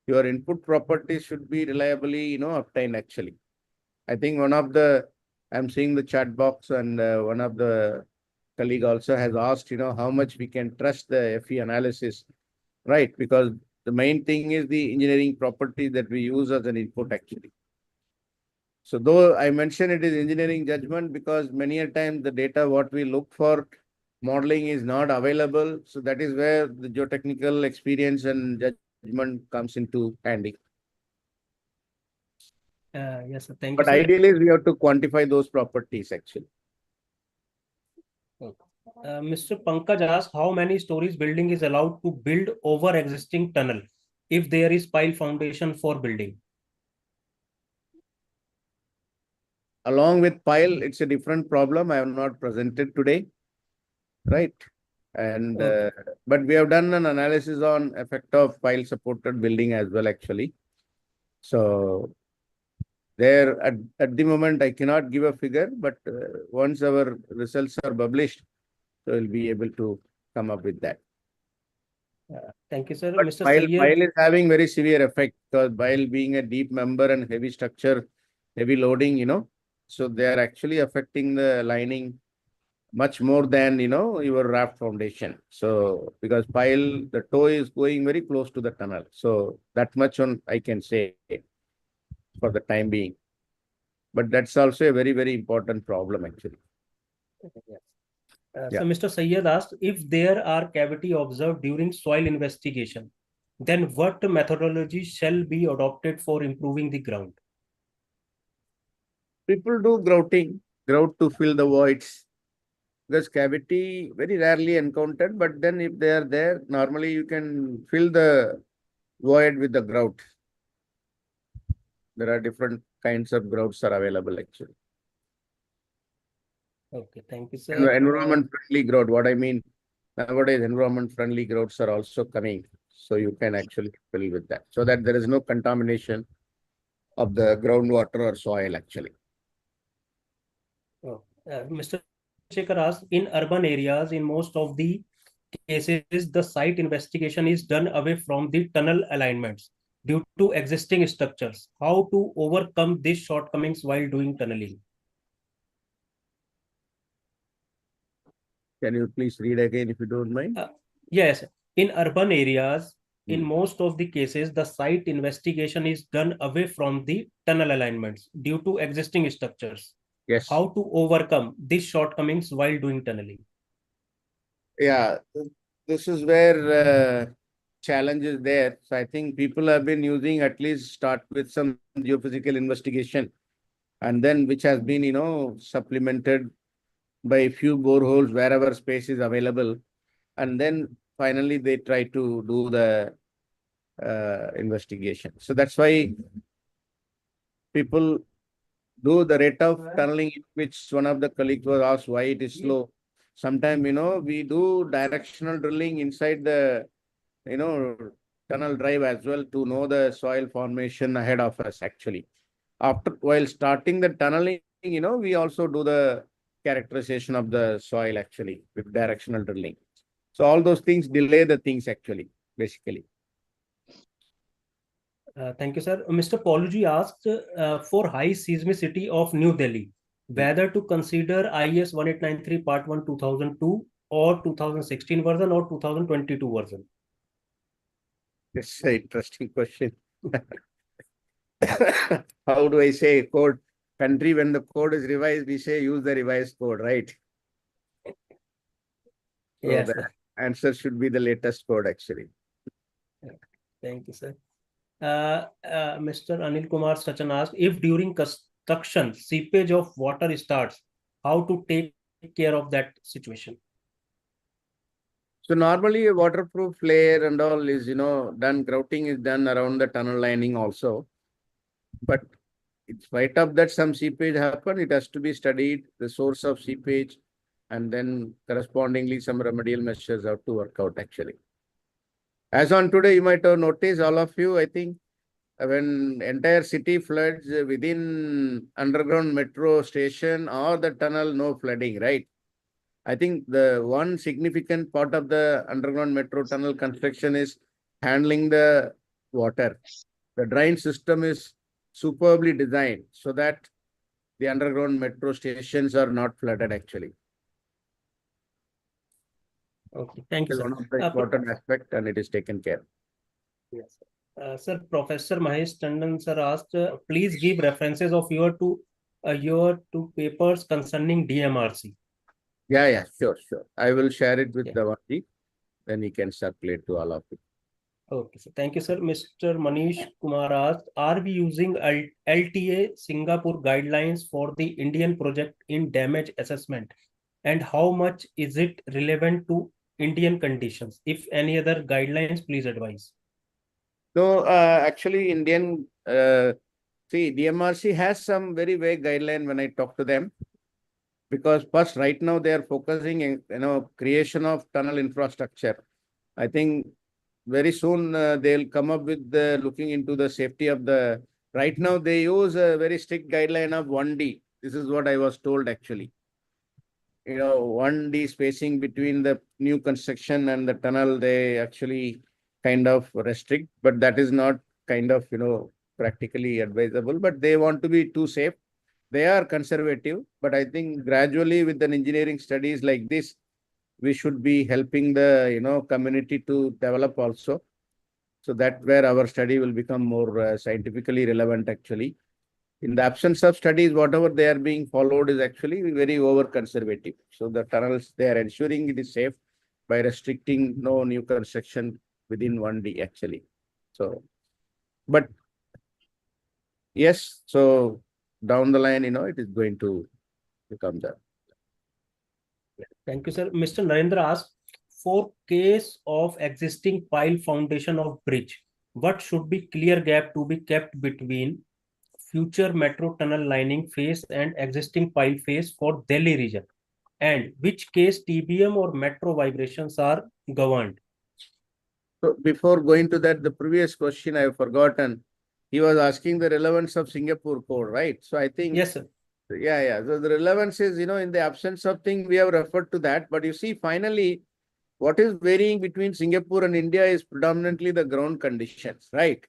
Your input properties should be reliably, obtained actually. I think I'm seeing the chat box, and one of the colleague also has asked, how much we can trust the FE analysis, right? Because the main thing is the engineering property that we use as an input actually. So though I mentioned it is engineering judgment, because many a time the data what we look for modeling is not available. So that is where the geotechnical experience and judgment comes into handy. Yes, sir. Thank you, But sir. ideally, we have to quantify those properties actually. Mr. Pankaj asked, how many stories building is allowed to build over existing tunnel if there is pile foundation for building? Along with pile, it's a different problem. I have not presented today, right? And Okay. but we have done an analysis on effect of pile supported building as well actually. So there at the moment I cannot give a figure, but once our results are published, so we'll be able to come up with that. Thank you, sir. But Mr. pile Sayyed, is having very severe effect, because pile being a deep member and heavy structure, heavy loading, so they are actually affecting the lining much more than, your raft foundation. So because pile, the toe is going very close to the tunnel. So that much I can say for the time being. But that's also a very, very important problem actually. So Mr. Sayyed asked, if there are cavity observed during soil investigation, then what methodology shall be adopted for improving the ground? People do grout to fill the voids. Because cavity very rarely encountered, but then if they are there, normally you can fill the void with the grout. There are different kinds of grouts are available actually. Okay, thank you, sir. Environment friendly grout. What I mean, nowadays environment friendly grouts are also coming. So you can actually fill with that, so that there is no contamination of the groundwater or soil actually. Mr. Shekhar asked, in urban areas, in most of the cases, the site investigation is done away from the tunnel alignments due to existing structures. How to overcome these shortcomings while doing tunneling? Can you please read again if you don't mind? Yes, in urban areas, in most of the cases, the site investigation is done away from the tunnel alignments due to existing structures. Yes. How to overcome these shortcomings while doing tunneling? Yeah, this is where challenge is there. So I think people have been using, at least start with some geophysical investigation, and then which has been, supplemented by a few boreholes wherever space is available. And then finally they try to do the investigation. So that's why people do the rate of tunneling, which one of the colleagues was asked why it is slow. Sometimes, we do directional drilling inside the, tunnel drive as well to know the soil formation ahead of us actually. while starting the tunneling, we also do the characterization of the soil actually with directional drilling. So all those things delay the things actually, basically. Thank you, sir. Mr. Pauluji asked for high seismicity of New Delhi, whether to consider IS 1893 Part 1 2002 or 2016 version or 2022 version. It's an interesting question. How do I say code? Country, when the code is revised, we say use the revised code, right? So Yes, the sir. answer should be the latest code actually. Thank you, sir. Mr. Anil Kumar Sachan asked, if during construction seepage of water starts, how to take care of that situation? So normally a waterproof layer and all is, done, grouting is done around the tunnel lining also. But in spite of that, some seepage happen, it has to be studied, the source of seepage, and then correspondingly some remedial measures have to work out actually. As on today, you might have noticed, all of you, I think, when entire city floods within underground metro station or the tunnel, no flooding, right? I think the one significant part of the underground metro tunnel construction is handling the water. The drain system is superbly designed so that the underground metro stations are not flooded actually. Okay, thank you, It's sir. one of the important aspect and it is taken care. Yes. Sir, Professor Mahesh Tandon sir asked, please give references of your two papers concerning DMRC. Yeah, sure. I will share it with Yeah. Davanji, then he can circulate to all of you. Okay, sir. Thank you, sir. Mr. Manish Kumar asked, are we using LTA Singapore guidelines for the Indian project in damage assessment? And how much is it relevant to Indian conditions? If any other guidelines, please advise. So actually see, DMRC has some very vague guideline when I talk to them. Because first, right now they are focusing in, creation of tunnel infrastructure. I think very soon they'll come up with looking into the safety of the. Right now they use a very strict guideline of 1D. This is what I was told actually. 1D spacing between the new construction and the tunnel, they actually kind of restrict, but that is not kind of, practically advisable, but they want to be too safe. They are conservative, but I think gradually with an engineering studies like this, we should be helping the, community to develop also. So that where our study will become more scientifically relevant actually. In the absence of studies, whatever they are being followed is actually very over conservative. So the tunnels, they are ensuring it is safe by restricting no new construction within 1D actually. So, but yes, so down the line, it is going to become that. Thank you, sir. Mr. Narendra asked, for case of existing pile foundation of bridge, what should be clear gap to be kept between future metro tunnel lining phase and existing pile phase for Delhi region? And which case TBM or metro vibrations are governed? So before going to that, the previous question I have forgotten. He was asking the relevance of Singapore code, right? So I think. Yes, sir. Yeah. So the relevance is, in the absence of thing, we have referred to that. But you see, finally, what is varying between Singapore and India is predominantly the ground conditions, right?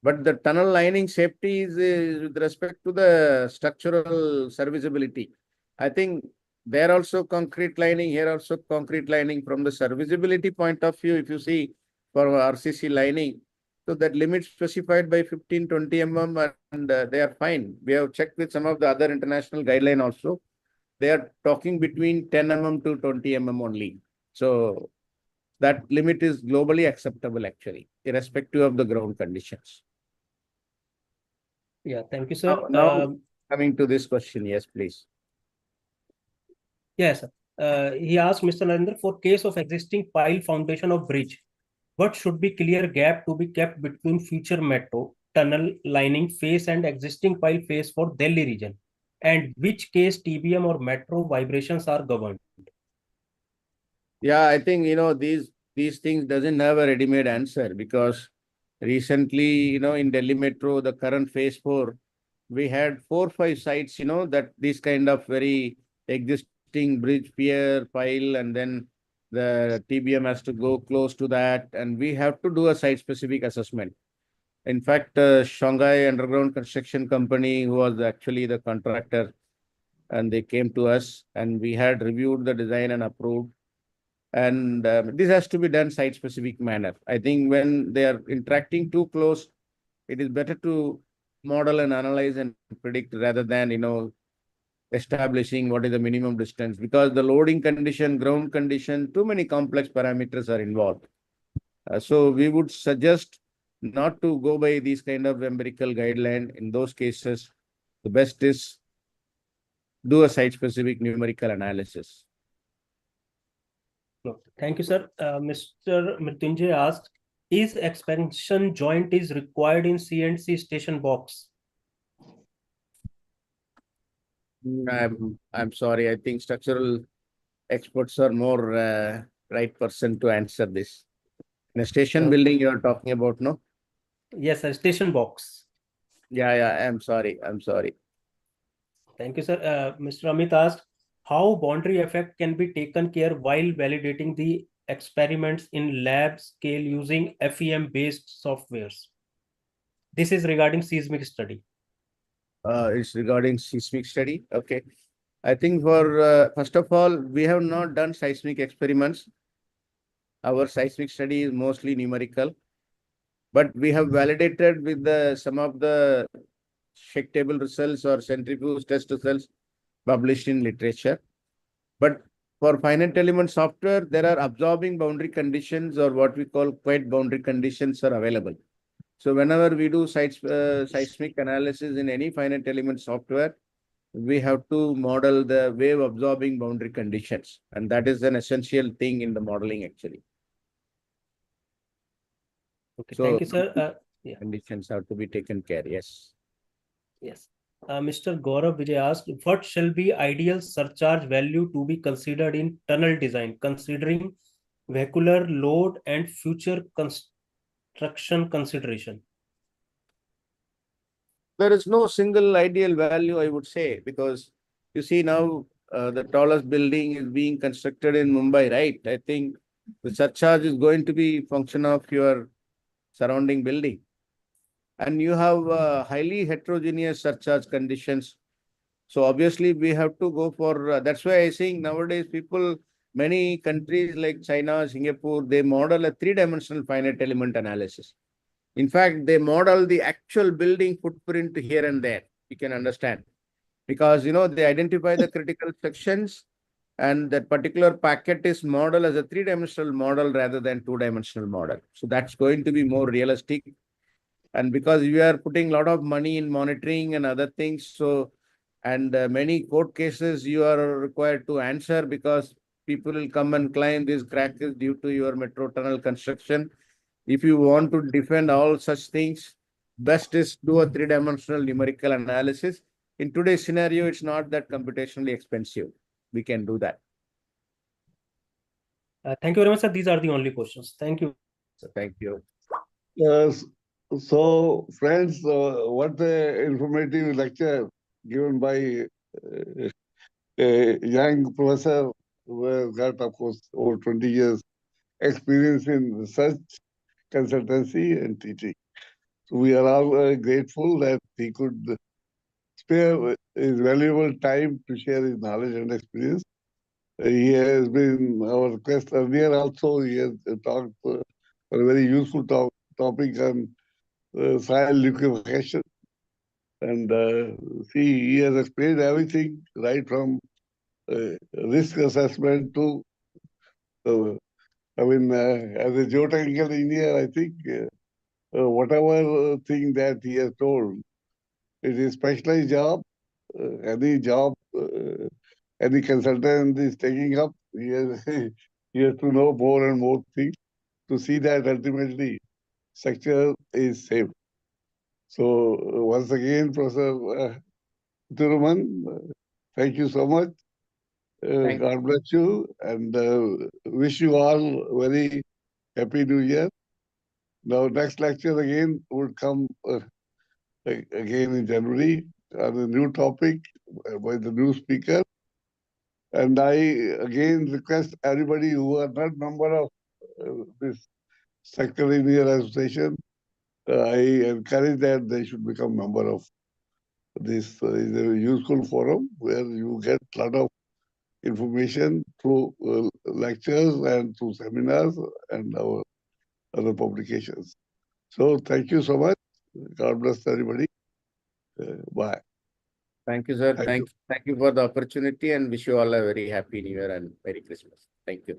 But the tunnel lining safety is with respect to the structural serviceability. I think there also concrete lining, here also concrete lining. From the serviceability point of view, if you see for RCC lining, so that limit specified by 15-20 mm and they are fine. We have checked with some of the other international guideline also. They are talking between 10 mm to 20 mm only. So that limit is globally acceptable actually, irrespective of the ground conditions. Yeah, thank you, sir. Now coming to this question, yes, please. Yes, sir. He asked Mr. Narendra, for case of existing pile foundation of bridge, what should be clear gap to be kept between future metro tunnel lining phase and existing pile phase for Delhi region? And which case TBM or metro vibrations are governed? Yeah, I think, these things doesn't have a ready-made answer because Recently, in Delhi Metro, the current phase 4, we had 4, 5 sites, that this kind of very existing bridge pier pile, and then the TBM has to go close to that, and we have to do a site-specific assessment. In fact, Shanghai Underground Construction Company, who was actually the contractor, and they came to us, and we had reviewed the design and approved. And this has to be done site-specific manner. I think when they are interacting too close, it is better to model and analyze and predict rather than, establishing what is the minimum distance, because the loading condition, ground condition, too many complex parameters are involved. So we would suggest not to go by these kind of empirical guideline. In those cases, the best is do a site-specific numerical analysis. No, thank you, sir. Mr. Mrityunjay asked, is expansion joint is required in C&C station box? I'm sorry. I think structural experts are more right person to answer this. In a station building you are talking about, no? Yes, sir. Station box. Yeah. I'm sorry. Thank you, sir. Mr. Amit asked, how boundary effect can be taken care while validating the experiments in lab scale using FEM-based softwares? This is regarding seismic study. It's regarding seismic study. Okay. I think for first of all, we have not done seismic experiments. Our seismic study is mostly numerical, but we have validated with some of the shake table results or centrifuge test results published in literature. But for finite element software, there are absorbing boundary conditions, or what we call quiet boundary conditions, are available. So whenever we do seismic analysis in any finite element software, we have to model the wave absorbing boundary conditions. And that is an essential thing in the modeling, actually. Okay, So thank you, sir. conditions have to be taken care. Yes. Yes. Mr. Gaurav Vijay asked, what shall be ideal surcharge value to be considered in tunnel design, considering vehicular load and future construction consideration? There is no single ideal value, I would say, because you see now the tallest building is being constructed in Mumbai, right? I think the surcharge is going to be function of your surrounding building. And you have highly heterogeneous surcharge conditions. So obviously we have to go for, that's why I think nowadays many countries like China, Singapore, they model a 3-dimensional finite element analysis. In fact, they model the actual building footprint here and there. You can understand. Because, they identify the critical sections, and that particular packet is modeled as a 3-dimensional model rather than 2-dimensional model. So that's going to be more realistic. And because we are putting a lot of money in monitoring and other things, and many court cases you are required to answer because people will come and claim this crack is due to your metro tunnel construction. If you want to defend all such things, best is do a 3-dimensional numerical analysis. In today's scenario, it's not that computationally expensive. We can do that. Thank you very much, sir. These are the only questions. Thank you. Thank you. Yes. So, friends, what a informative lecture given by a young professor who has got, of course, over 20 years experience in research, consultancy, and teaching. So we are all grateful that he could spare his valuable time to share his knowledge and experience. He has been our request earlier also. He has talked a very useful topic on soil liquefaction. And see, he has explained everything right from risk assessment to, as a geotechnical engineer, I think whatever thing that he has told, it is specialized job. Any job, any consultant is taking up, he has, he has to know more and more things to see that ultimately structure is safe. So once again, Professor Thiruman, thank you so much. God bless you, and wish you all very happy New Year. Now, next lecture again would come again in January on a new topic by the new speaker. And I again request everybody who are not member of this Sector Engineer Association, I encourage that they should become member of this. Is a useful forum where you get a lot of information through lectures and through seminars and our other publications. So thank you so much. God bless everybody. Bye. Thank you, sir. Thank you. Thank you for the opportunity and wish you all a very happy New Year and Merry Christmas. Thank you.